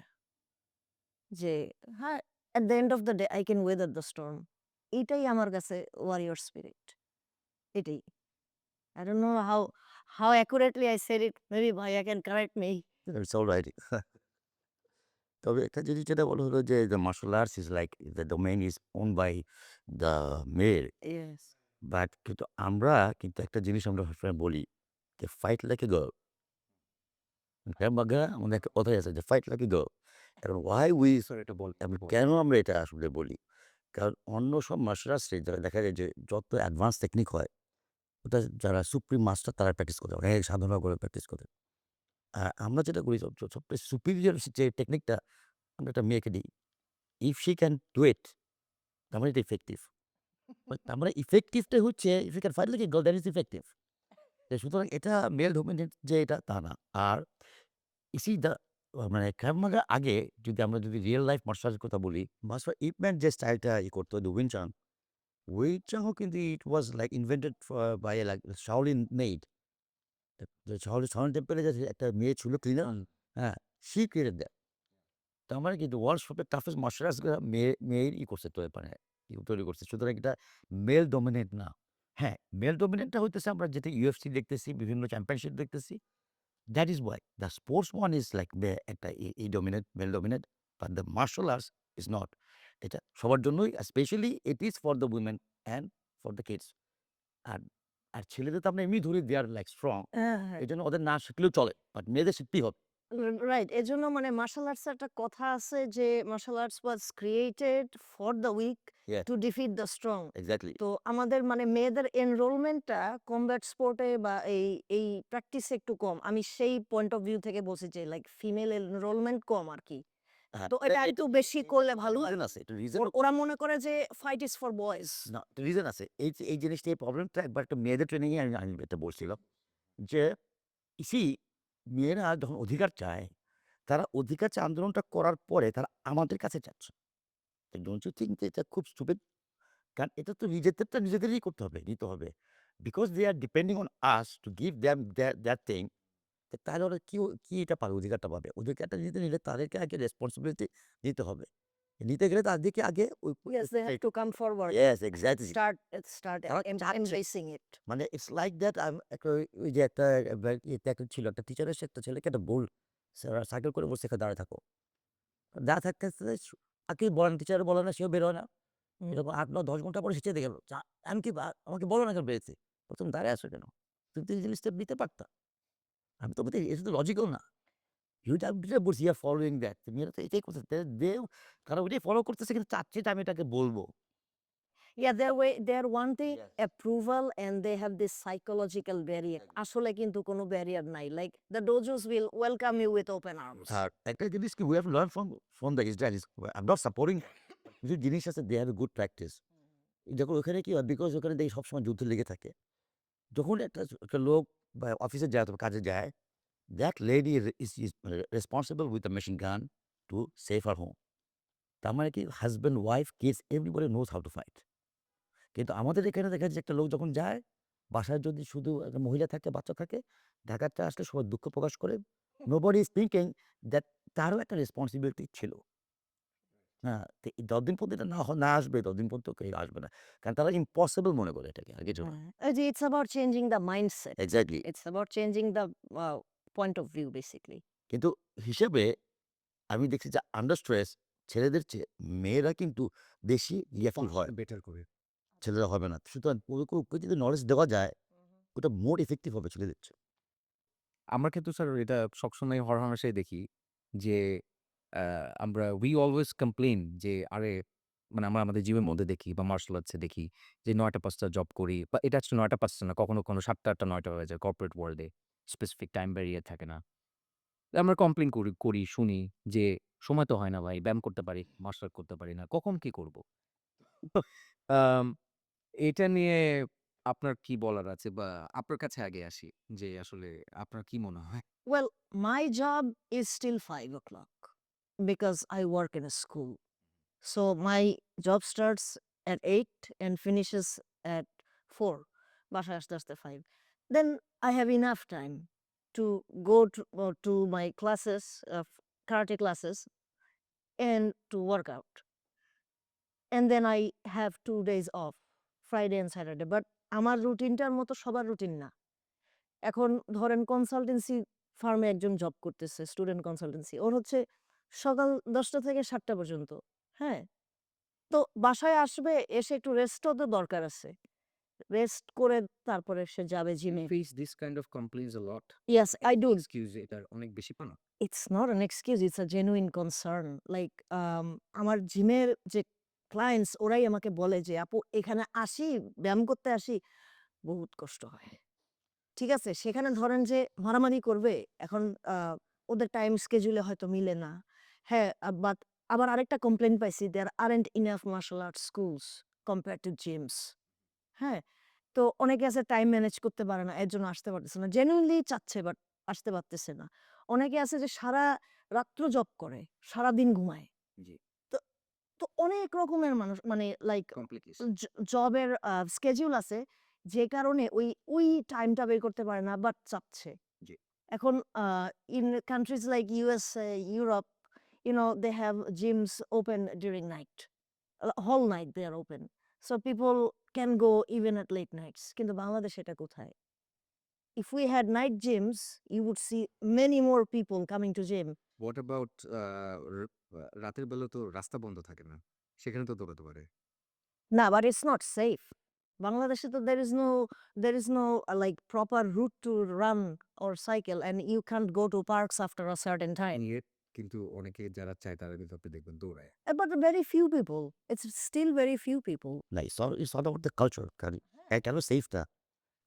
Speaker 2: যে হ্যাঁ, at the end of the day I can weather the storm. এটাই আমার কাছে warrior spirit. এটাই। I don't know how accurately I said it. Maybe Bhaiya can correct me.
Speaker 3: It's alright. তবে একটা জিনিস যেটা বলা হলো যে the martial arts is like the domain is own by the male.
Speaker 2: Yes.
Speaker 3: But কিন্তু আমরা কিন্তু একটা জিনিস আমরা সবসময় বলি যে ফাইট লাইক এ গার্ল। আমাদের একটা কথাই আছে যে ফাইট লাইক এ গার্ল। এবং ওয়াই উই
Speaker 4: স্যার এটা
Speaker 3: এবং
Speaker 4: বল
Speaker 3: কেন আমরা এটা আসলে বলি? কারণ অন্য সব মার্শাল আর্টসে দেখা যায় যে যত অ্যাডভান্স টেকনিক হয়, ওটা যারা সুপ্রিম মাস্টার তারা প্র্যাকটিস করে, অনেক সাধনা করে প্র্যাকটিস করে। আর আমরা যেটা করি সবচেয়ে সুপিরিয়র যে টেকনিকটা আমরা একটা মেয়েকে দিই। If she can do it, তার মানে এটা ইফেক্টিভ। তার মানে ইফেক্টিভটা হচ্ছে if you can fight like a girl that is effective. সুতরাং এটা মেল ডোমিনেট যে এটা তা না। আর ইসি দ্য মানে Krav Maga আগে যদি আমরা রিয়াল লাইফ মার্শাল আর্টের কথা বলি, মার্শাল ইপম্যান যে স্টাইলটা করতো উইন চাং, উইন চাংও কিন্তু it was like invented by like Shaolin maid. Shaolin টেম্পলে যে একটা মেয়ে ছিল ক্লিনার, হ্যাঁ, শি ক্রিয়েটেড দ্যাট। তার মানে কিন্তু ওয়ার্ল্ড সবচেয়ে টাফেস্ট মার্শাল আর্টস মেয়েই করছে তো মানে তৈরি করছে। সুতরাং এটা মেল ডমিনেট না। হ্যাঁ, মেল ডমিনেটটা হইতেছে আমরা যেটা UFC দেখতেছি, বিভিন্ন চ্যাম্পিয়নশিপ দেখতেছি। That is why the sports one is like একটা dominant, male dominant, but the martial arts is not. এটা সবার জন্যই, specially it is for the women and for the kids. আর আর ছেলেদের তো আমরা এমনি ধরি they are like strong.
Speaker 2: হ্যাঁ।
Speaker 3: এজন্য ওদের না শিখলেও চলে। বাট মেয়েদের শিখতেই হবে।
Speaker 2: রাইট। এজন্য মানে মার্শাল আর্টস একটা কথা আছে যে martial arts was created for the weak
Speaker 3: Yeah,
Speaker 2: to defeat the strong.
Speaker 3: exactly.
Speaker 2: তো আমাদের মানে মেয়েদের এনরোলমেন্টটা কমব্যাট স্পোর্টে বা এই প্র্যাকটিসে একটু কম। আমি সেই পয়েন্ট অফ ভিউ থেকে বলছি যে লাইক ফিমেল এনরোলমেন্ট কম আর কি।
Speaker 3: হ্যাঁ,
Speaker 2: তো এটা একটু বেশি করলে ভালো হয়।
Speaker 3: রিজন আছে। এটা রিজন
Speaker 2: ওরা মনে করে যে ফাইট ইজ ফর বয়েজ।
Speaker 3: না, রিজন আছে। এই জিনিসটা এই প্রবলেমটা একবার একটা মেয়েদের ট্রেনিং এ আমি এটা বলছিলাম যে মেয়েরা যখন অধিকার চায়, তারা অধিকার আন্দোলনটা করার পরে তারা আমাদের কাছে চাচ্ছে। ডোন্ট ইউ থিংক যে এটা খুব স্টুপিড? কারণ এটা তো নিজেদেরটা নিজেদেরই করতে হবে, নিতে হবে। because they are depending on us to give them that thing, তাহলে ওরা কি এটা পাবে, অধিকারটা পাবে? অধিকারটা নিতে নিলে তাদেরকে আগে রেসপন্সিবিলিটি নিতে হবে। নিতে গেলে তাদেরকে আগে
Speaker 2: Yes, they have to come forward.
Speaker 3: Yes, exactly.
Speaker 2: Start
Speaker 3: তারা চাচ্ছে।
Speaker 2: embracing it.
Speaker 3: মানে ইটস লাইক দ্যাট একটা ওই যে একটা ছিল একটা টিচার এসে একটা ছেলেকে একটা বল সাইকেল করে বলছে এখানে দাঁড়ায় থাকো, দাঁড়া থাকতে থাকতে তাকে বলেন, টিচার বলে না, সেও বেরোয় না, এরকম ৮, ৯, ১০ ঘন্টা পরে সে দেখে গেল, আমি কি আমাকে বলো না কেন বেরোতে, প্রথম দাঁড়ায় আসো কেন, তুমি তো ইজিলি স্টেপ নিতে পারতা, আমি তো বলতে এটা তো লজিক্যাল না। বলছি ইয়া ফলোইং দ্যাট, তুমি এটা তো এটাই করতে তারা ওইটাই ফলো করতেছে, কিন্তু চাচ্ছে যে আমি এটাকে বলবো।
Speaker 2: Yeah, they're wanting approval and they have this psychological barrier. আসলে কিন্তু কোনো barrier নাই. Like the dojos will welcome you with open arms.
Speaker 3: আর একটা জিনিস কি we have to learn from the Israelis. I'm not supporting কিছু জিনিস আছে, they have a good practice. যখন ওখানে কি হয়, বিকজ ওখানে দেখি সবসময় যুদ্ধ লেগে থাকে, যখন একটা লোক বা অফিসে যায় অথবা কাজে যায়, that lady is responsible with the machine gun to save her home. তার মানে কি husband, wife, kids, everybody knows how to fight. কিন্তু আমাদের এখানে দেখা যাচ্ছে একটা লোক যখন যায়, বাসায় যদি শুধু একটা মহিলা থাকে, বাচ্চা থাকে, ঢাকাতে আসলে সবাই দুঃখ প্রকাশ করে, নোবডি ইজ থিঙ্কিং দ্যাট তারও একটা রেসপন্সিবিলিটি ছিল। হ্যাঁ, তো যতদিন পর্যন্ত এটা না আসবে ততদিন পর্যন্ত কেউ আসবে না, কারণ তারা ইম্পসিবল মনে করে এটাকে, আর কিছু না।
Speaker 2: It's about changing the mindset.
Speaker 3: Exactly.
Speaker 2: It's about changing the point of view, basically.
Speaker 3: কিন্তু হিসেবে আমি দেখছি যে আন্ডার স্ট্রেস ছেলেদের চেয়ে মেয়েরা কিন্তু বেশি রিয়াক্টিভ হয়,
Speaker 4: বেটার করে।
Speaker 3: ছেলেরা হবে না। সুতরাং ওকে যদি নলেজ দেওয়া যায়, ওটা মোর ইফেক্টিভ হবে ছেলেদের চেয়ে।
Speaker 4: আমরা কিন্তু স্যার এটা সবসময় হরহামেশাই দেখি যে আমরা উই অলওয়েজ কমপ্লেইন যে আরে মানে আমরা আমাদের জীবনের মধ্যে দেখি বা মার্শাল আর্টসে দেখি যে ৯টা-৫টা জব করি বা এটা আসলে ৯টা-৫টা না, কখনো ৭টা-৮টা-৯টা হয়ে যায় কর্পোরেট ওয়ার্ল্ডে। স্পেসিফিক টাইম ব্যারিয়ার থাকে না। আমরা কমপ্লেইন করি, শুনি যে সময় তো হয় না ভাই, ব্যায়াম করতে পারি, মার্শাল আর্ট করতে পারি না। কখন কি করব? আম এটা নিয়ে আপনার কি বলার আছে? বা আপনার কাছে আগে আসি যে আসলে আপনার কি মনে হয়?
Speaker 2: Well, my job is still 5 o'clock because I work in a school. So my job starts at 8 and finishes at 4. বাসায় আসতে আসতে 5. Then I have enough time to go to my classes, karate classes, and to work out. And then I have 2 days off, Friday and Saturday. But আমার রুটিনটার মতো সবার রুটিন না। এখন ধরেন কনসালটেন্সি ফার্মে একজন জব করতেছে, স্টুডেন্ট কনসালটেন্সি। ওর হচ্ছে সকাল 10টা থেকে 7টা পর্যন্ত। হ্যাঁ? তো বাসায় আসবে, এসে একটু রেস্টও তো দরকার আছে। রেস্ট করে তারপরে সে যাবে জিমে।
Speaker 4: Face this kind of complains a lot.
Speaker 2: Yes, I do.
Speaker 4: Excuse এটা অনেক বেশি পান?
Speaker 2: It's not an excuse, it's a genuine concern. Like আমার জিমের যে ক্লায়েন্টস ওরাই আমাকে বলে যে, "আপু এখানে আসি, ব্যায়াম করতে আসি, বহুত কষ্ট হয়।" ঠিক আছে? সেখানে ধরেন যে মারামারি করবে, এখন আ ওদের টাইম স্কেডিউলে হয়তো মিলে না। হ্যাঁ, বাট আবার আরেকটা কমপ্লেইন পাইছি, "There aren't enough martial arts schools compared to gyms." হ্যাঁ? তো অনেকে আছে টাইম ম্যানেজ করতে পারে না, এর জন্য আসতে পারতেছে না। জেনুইনলি চাচ্ছে বাট আসতে পারতেছে না। অনেকে আছে যে সারা রাত্র জব করে, সারাদিন ঘুমায়।
Speaker 4: জি।
Speaker 2: তো তো অনেক রকমের মানুষ মানে লাইক
Speaker 4: কমপ্লিকেশন।
Speaker 2: জবের স্কেডিউল আছে যে কারণে ওই টাইমটা বের করতে পারে না বাট চাচ্ছে।
Speaker 4: জি।
Speaker 2: এখন in countries like USA, Europe, they have gyms open during night. Whole night they are open. So people can go even at late nights. কিন্তু বাংলাদেশে এটা কোথায়? If we had night gyms, you would see many more people coming to gym.
Speaker 4: What about রাতের বেলা তো রাস্তা বন্ধ থাকে না। সেখানে তো দৌড়াতে পারে।
Speaker 2: না, but it's not safe. বাংলাদেশে তো there is no like proper route to run or cycle and you can't go to parks after a certain time.
Speaker 4: কিন্তু অনেকে যারা চায় তারা কিন্তু আপনি দেখবেন দৌড়ায়।
Speaker 2: But very few people. It's still very few people.
Speaker 3: না, it's all about the culture. কারণ কেন সেফ না?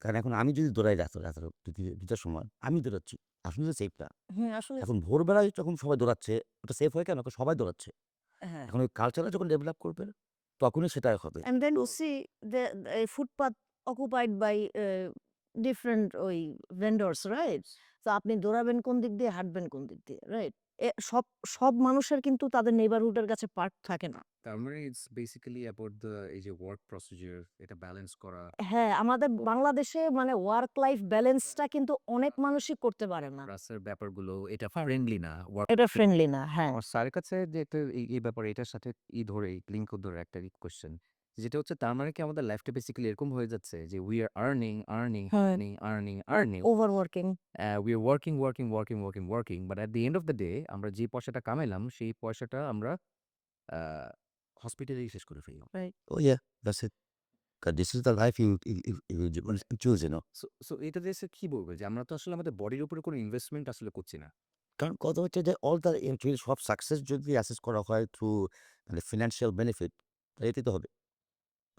Speaker 3: কারণ এখন আমি যদি দৌড়াই রাতের ২টার সময়, আমি দৌড়াচ্ছি। আসলে তো সেফ না।
Speaker 2: হ্যাঁ, আসলে
Speaker 3: এখন ভোরবেলায় যখন সবাই দৌড়াচ্ছে, ওটা সেফ হয় কেন? কারণ সবাই দৌড়াচ্ছে।
Speaker 2: হ্যাঁ।
Speaker 3: এখন ওই কালচারটা যখন ডেভেলপ করবে, তখনই সেটা হবে।
Speaker 2: And then you see a footpath occupied by different ওই vendors, right? So আপনি দৌড়াবেন কোন দিক দিয়ে, হাঁটবেন কোন দিক দিয়ে, right? সব সব মানুষের কিন্তু তাদের নেইবারহুডের কাছে পার্ক থাকে না।
Speaker 4: তার মানে ইটস বেসিক্যালি অ্যাবাউট দ্য এই যে ওয়ার্ক প্রসিডিউর এটা ব্যালেন্স করা।
Speaker 2: হ্যাঁ, আমাদের বাংলাদেশে মানে ওয়ার্ক লাইফ ব্যালেন্সটা কিন্তু অনেক মানুষই করতে পারে না।
Speaker 4: রাসের ব্যাপারগুলো এটা ফ্রেন্ডলি না।
Speaker 2: এটা ফ্রেন্ডলি না। হ্যাঁ।
Speaker 4: আমার স্যারের কাছে যে একটা এই ব্যাপারে এটার সাথে ধরে লিঙ্ক ধরে একটা কোয়েশ্চেন যেটা হচ্ছে তার মানে কি আমাদের লাইফটা বেসিক্যালি এরকম হয়ে যাচ্ছে যে উই আর আর্নিং আর্নিং
Speaker 2: হ্যাঁ।
Speaker 4: Earning earning earning
Speaker 2: overworking.
Speaker 4: We are working working working working working but at the end of the day আমরা যে পয়সাটা কামাইলাম সেই পয়সাটা আমরা হসপিটালেই শেষ করে ফেলি।
Speaker 2: Right.
Speaker 3: Oh yeah, that's it. 'Cause this is the life you choose, you know.
Speaker 4: So এটা দিয়ে কি বলবে যে আমরা তো আসলে আমাদের বডির উপরে কোনো ইনভেস্টমেন্ট আসলে করছি না।
Speaker 3: কারণ কথা হচ্ছে যে অল দ্য অ্যাকচুয়ালি সব সাকসেস যদি অ্যাসেস করা হয় থ্রু মানে ফিনান্সিয়াল বেনিফিট তাহলে এটাই তো হবে।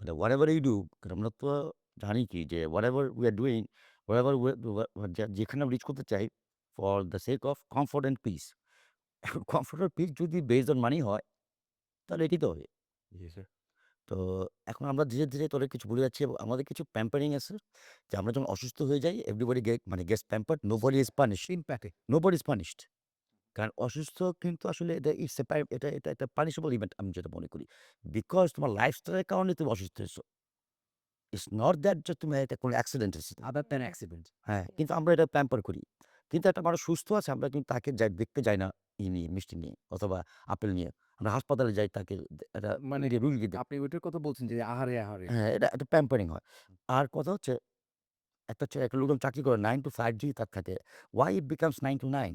Speaker 3: মানে হোয়াট এভার ইউ ডু কারণ আমরা তো জানি কি যে what ever we are doing what ever যেখানে আমরা রিচ করতে চাই for the sake of comfort and piece. এখন কমফোর্ট আর পিস যদি বেসড অন মানি হয় তাহলে এটাই তো হবে।
Speaker 4: জি স্যার।
Speaker 3: তো এখন আমরা ধীরে, ধীরে তোরে কিছু ভুলে যাচ্ছি এবং আমাদের কিছু প্যাম্পারিং আছে যে আমরা যখন অসুস্থ হয়ে যাই এভরিবডি মানে gets pampered nobody is punished.
Speaker 4: ইম্প্যাক্টে
Speaker 3: নোবডি ইজ পানিশড। কারণ অসুস্থ কিন্তু আসলে এটা ইটস এ এটা একটা পানিশেবল ইভেন্ট আমি যেটা মনে করি। বিকজ তোমার লাইফস্টাইলের কারণে তুমি অসুস্থ হয়েছো। ইটস নট দ্যাট যে তুমি একটা কোনো অ্যাক্সিডেন্ট হয়েছে।
Speaker 4: Other than accident.
Speaker 3: হ্যাঁ, কিন্তু আমরা এটা প্যাম্পার করি। কিন্তু একটা মানুষ সুস্থ আছে আমরা কিন্তু তাকে দেখতে যাই না নিয়ে মিষ্টি নিয়ে অথবা আপেল নিয়ে। আমরা হাসপাতালে যাই তাকে একটা
Speaker 4: মানে
Speaker 3: রুগীকে দেখতে।
Speaker 4: আপনি ওইটার কথা বলছেন যে আহারে, আহারে।
Speaker 3: হ্যাঁ, এটা একটা প্যাম্পারিং হয়। আর কথা হচ্ছে একটা লোক যখন চাকরি করে 9 to 5 যদি তার থাকে, why it becomes 9 to 9?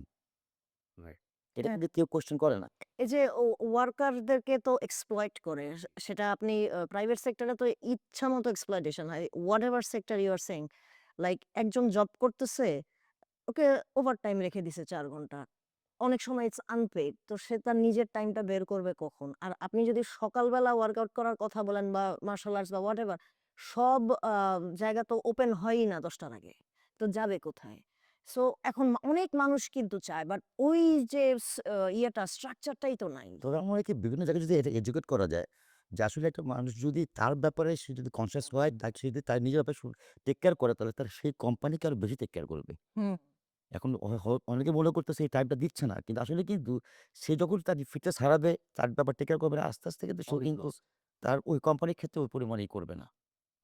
Speaker 4: Right.
Speaker 3: এটা
Speaker 2: হ্যাঁ।
Speaker 3: কিন্তু কেউ কোয়েশ্চেন করে না।
Speaker 2: এই যে ওয়ার্কারদেরকে তো এক্সপ্লয়েট করে। সেটা আপনি প্রাইভেট সেক্টরে তো ইচ্ছামতো এক্সপ্লয়টেশন হয়। Whatever sector you are saying. Like একজন জব করতেছে, ওকে ওভারটাইম রেখে দিছে ৪ ঘন্টা। অনেক সময় ইটস আনপেইড। তো সে তার নিজের টাইমটা বের করবে কখন? আর আপনি যদি সকালবেলা ওয়ার্কআউট করার কথা বলেন বা মার্শাল আর্টস বা হোয়াটএভার, সব জায়গা তো ওপেন হয়ই না ১০ টার আগে। তো যাবে কোথায়? সো এখন অনেক মানুষ কিন্তু চায়। বাট ওই যে ইয়েটা স্ট্রাকচারটাই তো নাই।
Speaker 3: তো আমার মনে হয় কি বিভিন্ন জায়গায় যদি এটা এডুকেট করা যায়, যে আসলে একটা মানুষ যদি তার ব্যাপারে সে যদি কনসিয়াস হয়, সে যদি তার নিজের ব্যাপারে টেক কেয়ার করে তাহলে তার সেই কোম্পানিকে আরো বেশি টেক কেয়ার করবে।
Speaker 2: হুম।
Speaker 3: এখন অনেকে মনে করতেছে এই টাইমটা দিচ্ছে না। কিন্তু আসলে কিন্তু সে যখন তার ফিটনেস হারাবে, তার ব্যাপার টেক কেয়ার করবে না, আস্তে, আস্তে কিন্তু সে
Speaker 4: All is
Speaker 3: কিন্তু
Speaker 4: lost.
Speaker 3: তার ওই কোম্পানির ক্ষেত্রে ওই পরিমাণেই করবে না।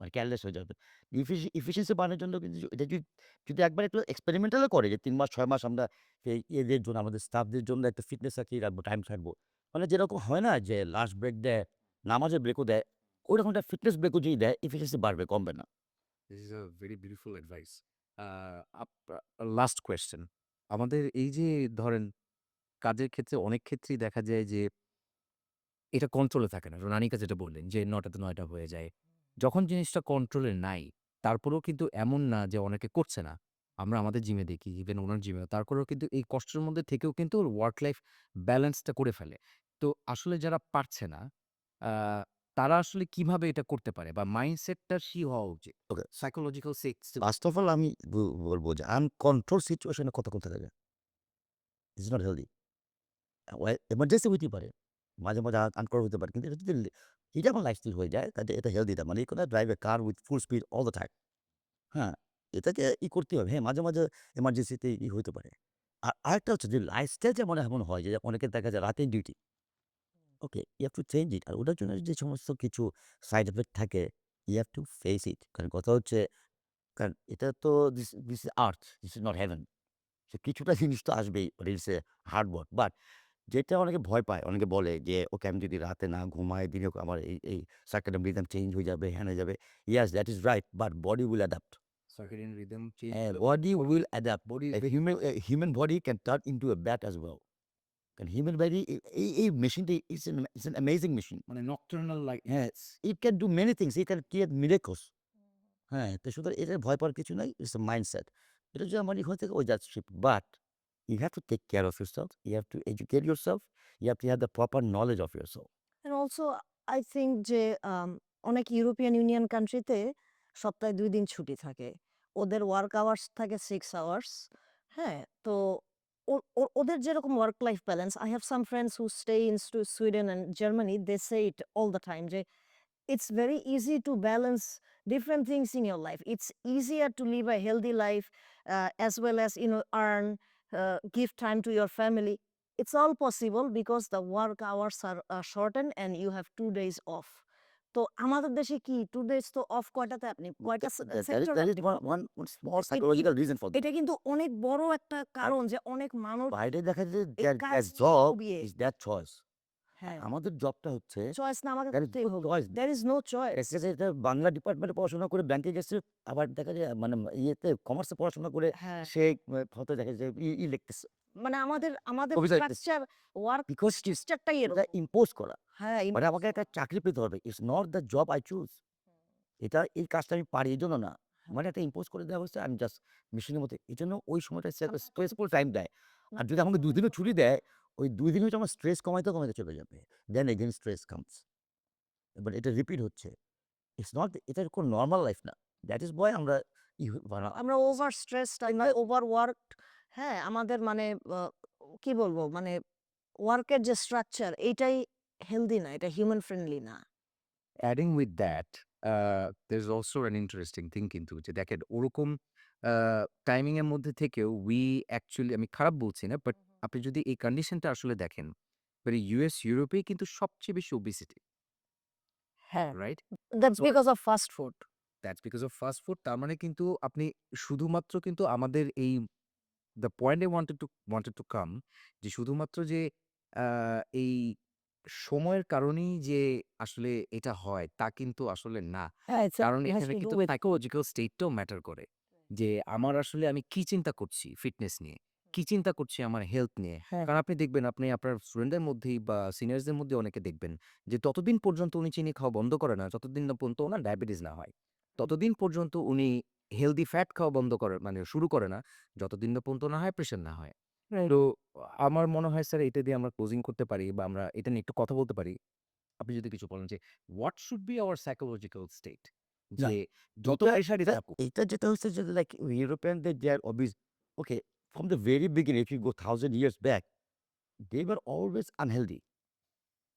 Speaker 3: মানে কেয়ারলেস হয়ে যাবে। এফিসিয়েন্সি বাড়ানোর জন্য কিন্তু এটা যদি একবার একটু এক্সপেরিমেন্টাল ও করে যে ৩ মাস ৬ মাস আমরা এই এদের জন্য আমাদের স্টাফদের জন্য একটা ফিটনেস রাখিয়ে রাখবো, টাইম থাকবো। মানে যেরকম হয় না যে লাঞ্চ ব্রেক দেয়, নামাজের ব্রেকও দেয়, ওইরকম একটা ফিটনেস ব্রেকও যদি দেয় এফিসিয়েন্সি বাড়বে, কমবে না।
Speaker 4: This is a very beautiful advice. A up last question. আমাদের এই যে ধরেন কাজের ক্ষেত্রে অনেক ক্ষেত্রেই দেখা যায় যে এটা কন্ট্রোলে থাকে না। আনিকা যেটা বললেন যে ৯ টা তে ৯ টা হয়ে যায়। যখন জিনিসটা কন্ট্রোলে নাই, তারপরেও কিন্তু এমন না যে অনেকে করছে না। আমরা আমাদের জিমে দেখি, ইভেন উনার জিমেও। তারপরেও কিন্তু এই কষ্টের মধ্যে থেকেও কিন্তু ওয়ার্ক লাইফ ব্যালেন্সটা করে ফেলে। তো আসলে যারা পারছে না, আ তারা আসলে কিভাবে এটা করতে পারে বা মাইন্ডসেটটা হওয়া উচিত?
Speaker 3: ওকে।
Speaker 4: সাইকোলজিক্যাল
Speaker 3: ফার্স্ট অফ অল আমি বলব যে আনকন্ট্রোল সিচুয়েশন এ কথা থাকে। It's not healthy. এমার্জেন্সি হইতেই পারে। মাঝে, মাঝে আনকন্ট্রোল হতে পারে। কিন্তু এটা যদি এটা আমার লাইফস্টাইল হয়ে যায় তাহলে এটা হেলথি না। মানে you cannot drive a car with full speed all the time. হ্যাঁ? এটাকে করতেই হবে। হ্যাঁ, মাঝে, মাঝে এমার্জেন্সিতে হইতে পারে। আর আরেকটা হচ্ছে যে লাইফস্টাইল যেমন এমন হয় যে অনেকের দেখা যায় রাতের duty. Okay, you have to change it। আর ওটার জন্য যে সমস্ত কিছু সাইড ইফেক্ট থাকে you have to face it। কারণ কথা হচ্ছে কারণ এটা তো this is earth, this is not heaven. So কিছুটা জিনিস তো আসবেই। It's a hard work. But যেটা অনেকে ভয় পায়, অনেকে বলে যে, "ওকে আমি যদি রাতে না ঘুমাই, দিনে আমার এই সার্কেডিয়ান রিদম চেঞ্জ হয়ে যাবে, হ্যান হয়ে যাবে।" Yes, that is right, but body will adapt.
Speaker 4: Circadian rhythm change
Speaker 3: হ্যাঁ,
Speaker 4: হলে
Speaker 3: body will adapt.
Speaker 4: Body
Speaker 3: human body can turn into a bat as well। কারণ হিউম্যান বডি এই মেশিনটি ইটস অ্যান অ্যামেজিং মেশিন।
Speaker 4: মানে নকটার্নাল লাইক
Speaker 3: হ্যাঁ, it can do many things. It can create miracles. হ্যাঁ, তো সুতরাং এটার ভয় পাওয়ার কিছু নাই। It's a mindset. এটা যদি আমার হয়ে থাকে, that's sheet. But you have to take care of yourself. You have to educate yourself. You have to have the proper knowledge of yourself.
Speaker 2: And also I think যে অনেক ইউরোপিয়ান ইউনিয়ন কান্ট্রিতে সপ্তাহে ২ দিন ছুটি থাকে। ওদের ওয়ার্ক আওয়ার্স থাকে 6 আওয়ার্স। হ্যাঁ? তো ও ও ওদের যেরকম work life balance, I have some friends who stay in Sweden and Germany, they say it all the time যে it's very easy to balance different things in your life. It's easier to live a healthy life as well as earn, give time to your family. It's all possible because the work hours are shortened and you have 2 days off. তো আমাদের দেশে কি 2 days তো অফ কয়টাতে আপনি কয়টা sector
Speaker 3: That is one small psychological reason for that.
Speaker 2: এটা কিন্তু অনেক বড় একটা কারণ যে অনেক মানুষ
Speaker 3: বাইরে দেখা যায়
Speaker 2: এই
Speaker 3: their
Speaker 2: কাজ
Speaker 3: job
Speaker 2: দিয়ে
Speaker 3: is their choice.
Speaker 2: হ্যাঁ
Speaker 3: আমাদের জবটা হচ্ছে
Speaker 2: চয়েস না আমাকে
Speaker 3: there is
Speaker 2: করতেই
Speaker 3: no
Speaker 2: হবে
Speaker 3: choice.
Speaker 2: there is no choice
Speaker 3: এসেছে এটা বাংলা ডিপার্টমেন্টে পড়াশোনা করে ব্যাংকে গেছে, আবার দেখা যায় মানে ইয়েতে কমার্সে পড়াশোনা করে
Speaker 2: হ্যাঁ
Speaker 3: সে হয়তো দেখা যায় ই লিখতেছে
Speaker 2: মানে আমাদের
Speaker 3: কবিতা লিখতেছে।
Speaker 2: স্ট্রাকচার ওয়ার্ক
Speaker 3: বিকজ
Speaker 2: স্ট্রাকচারটাই
Speaker 3: এটা
Speaker 2: এরকম
Speaker 3: ইম্পোজ করা,
Speaker 2: হ্যাঁ
Speaker 3: মানে আমাকে একটা চাকরি পেতে হবে, it's not the job I choose. এটা এই কাজটা আমি পারি এই জন্য না, মানে একটা ইম্পোজ করে দেওয়া হচ্ছে, আমি জাস্ট মেশিনের মতো। এই জন্য ওই সময়টা স্ট্রেসফুল টাইম দেয়। আর যদি আমাকে 2 দিনও ছুটি দেয়, ওই 2 দিন হচ্ছে আমার স্ট্রেস কমাইতে কমাইতে চলে যাবে, দেন এগেইন স্ট্রেস কামস। এবার এটা রিপিট হচ্ছে, ইটস নট, এটা কোনো নর্মাল লাইফ না। দ্যাট ইজ ওয়াই আমরা
Speaker 2: আমরা ওভার স্ট্রেসড আমরা ওভার ওয়ার্ক হ্যাঁ আমাদের মানে কি বলবো মানে ওয়ার্কের যে স্ট্রাকচার এইটাই হেলদি না এটা হিউম্যান ফ্রেন্ডলি না
Speaker 4: adding with that there's also an interesting thing কিন্তু যে দেখেন ওরকম টাইমিং এর মধ্যে থেকেও উই অ্যাকচুয়ালি আমি খারাপ বলছি না, বাট আপনি যদি এই কন্ডিশনটা আসলে দেখেন, মানে ইউএস ইউরোপে কিন্তু সবচেয়ে বেশি ওবেসিটি,
Speaker 2: হ্যাঁ
Speaker 4: right?
Speaker 2: That's
Speaker 4: So-
Speaker 2: because of fast food
Speaker 4: that's because of fast food. তার মানে কিন্তু আপনি শুধুমাত্র কিন্তু আমাদের এই the point I wanted to come, যে শুধুমাত্র যে এই সময়ের কারণেই যে আসলে এটা হয় তা কিন্তু আসলে না।
Speaker 2: হ্যাঁ
Speaker 4: কারণ এখানে কিন্তু সাইকোলজিক্যাল স্টেটটাও ম্যাটার করে। যে আমার আসলে আমি কি চিন্তা করছি ফিটনেস নিয়ে, কি চিন্তা করছি আমার হেলথ নিয়ে।
Speaker 2: হ্যাঁ
Speaker 4: কারণ আপনি দেখবেন আপনি আপনার স্টুডেন্টদের মধ্যেই বা সিনিয়রসদের মধ্যে অনেকে দেখবেন যে ততদিন পর্যন্ত উনি চিনি খাওয়া বন্ধ করে না, যতদিন না পর্যন্ত ওনার ডায়াবেটিস না হয়। ততদিন পর্যন্ত উনি হেলদি ফ্যাট খাওয়া বন্ধ করে মানে শুরু করে না, যতদিন না পর্যন্ত না হয় প্রেশার না হয়। তো আমার মনে হয় স্যার এটা দিয়ে আমরা ক্লোজিং করতে পারি বা আমরা এটা নিয়ে একটু কথা বলতে পারি। আপনি যদি কিছু বলেন যে what should be hour psychological state?
Speaker 3: না,
Speaker 4: যে যত
Speaker 3: এটা
Speaker 4: প্রেশারই
Speaker 3: এটা
Speaker 4: থাকুক।
Speaker 3: এটা যেটা হচ্ছে যে লাইক ইউরোপিয়ানদের they are obese, okay, from the very beginning if you go 1000 years back, they were always unhealthy.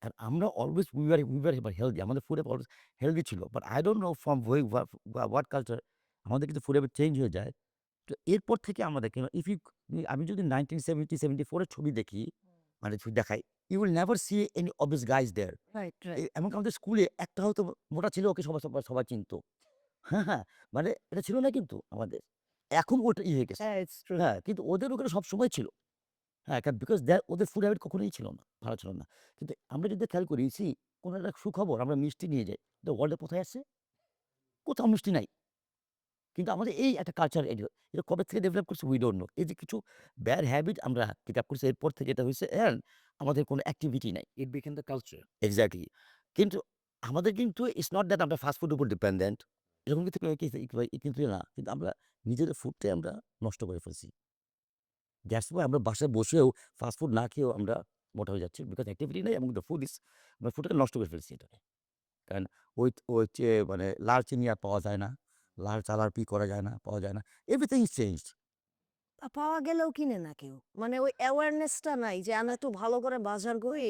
Speaker 3: আর আমরা অলওয়েজ উই ওয়ার এবার হেলদি, আমাদের ফুড অলওয়েজ হেলদি ছিল। But I don't no from what culture আমাদের কিন্তু ফুড চেঞ্জ হয়ে যায়। তো এরপর থেকে আমরা দেখি ইফ ইউ, আমি যদি 1970-74 এর ছবি দেখি, মানে ছবি দেখাই, you will never see any obvious guys there.
Speaker 2: Right
Speaker 3: এমনকি আমাদের স্কুলে একটা হয়তো মোটা ছিল, ওকে সবাই সবাই সবাই চিনতো। হ্যাঁ, হ্যাঁ, মানে এটা ছিল না কিন্তু আমাদের। এখন ওটা হয়ে গেছে।
Speaker 2: হ্যাঁ ইটস ট্রু
Speaker 3: হ্যাঁ, কিন্তু ওদের ওখানে সবসময় ছিল। হ্যাঁ, বিকজ ওদের ফুড হ্যাবিট কখনোই ছিল না, ভালো ছিল না। কিন্তু আমরা যদি খেয়াল করি, কোনো একটা সুখবর আমরা মিষ্টি নিয়ে যাই। ওয়ার্ল্ডে কোথায় আছে? কোথাও মিষ্টি নাই। কিন্তু আমাদের এই একটা কালচার, এটা কবে থেকে ডেভেলপ করছে উই ডোন্ট নো। এই যে কিছু ব্যাড হ্যাবিট আমরা পিক আপ করছি, এরপর থেকে এটা হইছে অ্যান্ড আমাদের কোনো অ্যাক্টিভিটি নাই।
Speaker 4: ইট বিকেম দ্য কালচার।
Speaker 3: এক্সাক্টলি। কিন্তু আমাদের কিন্তু ইটস নট দ্যাট আমরা ফাস্ট ফুডের উপর ডিপেন্ডেন্ট। এরকম কিন্তু না। কিন্তু আমরা নিজেদের ফুডটাই আমরা নষ্ট করে ফেলছি। দ্যাটস ওয়াই আমরা বাসায় বসেও ফাস্ট ফুড না খেয়েও আমরা মোটা হয়ে যাচ্ছি। বিকজ অ্যাক্টিভিটি নাই এবং দ্য ফুড ইস, আমরা ফুডটাকে নষ্ট করে ফেলছি এটাকে। কারণ ওই ওই চে মানে লাল চিনি আর পাওয়া যায় না। লাল চাল আর করা যায় না, পাওয়া যায় না। Everything is changed.
Speaker 2: পাওয়া গেলেও কিনে না কেউ মানে ওই অ্যাওয়ারনেসটা নাই যে আমি একটু ভালো করে বাজার করি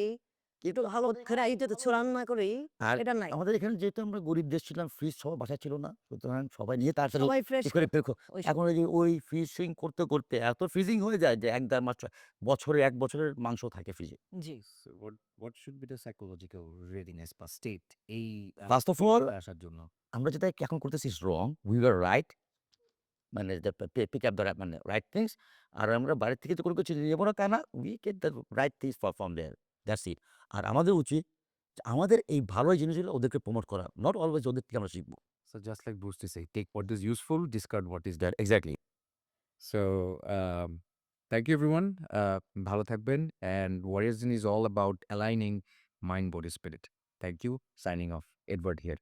Speaker 2: একটু ভালো করে আইতে রান্না করি
Speaker 3: আর
Speaker 2: এটা নাই
Speaker 3: আমাদের এখানে যেহেতু আমরা গরিব দেশ ছিলাম, ফ্রিজ সবার বাসায় ছিল না। সুতরাং সবাই নিয়ে তাড়াতাড়ি
Speaker 2: সবাই ফ্রেশ
Speaker 3: ই করে ফেলতো।
Speaker 2: ওই
Speaker 3: এখন ওই যে ওই ফ্রিজিং করতে, করতে এত ফ্রিজিং হয়ে যায় যে ১-১.৫ মাস, বছরে ১ বছরের মাংস থাকে ফ্রিজে।
Speaker 2: জি
Speaker 4: So what should be the psychological readiness বা state এই
Speaker 3: ফার্স্ট অফ অল
Speaker 4: আসার জন্য?
Speaker 3: আমরা যেটা এখন করতেছি is wrong. We are right, মানে পিক আপ দ্য মানে রাইট থিংস। আর আমরা বাইরে থেকে তো কোনো কিছু নেব না তা না। We get the right things from there. That's it. আর আমাদের উচিত যে আমাদের এই ভালো জিনিসগুলো ওদেরকে প্রমোট করা। নট অলওয়েজ ওদের থেকে আমরা শিখব।
Speaker 4: So just like Bruce to say, take what is useful, discard what is dead.
Speaker 3: Exactly.
Speaker 4: So thank you everyone. ভালো থাকবেন, and Warriors Din is all about aligning mind, body, spirit. Thank you. Signing off. Edward here.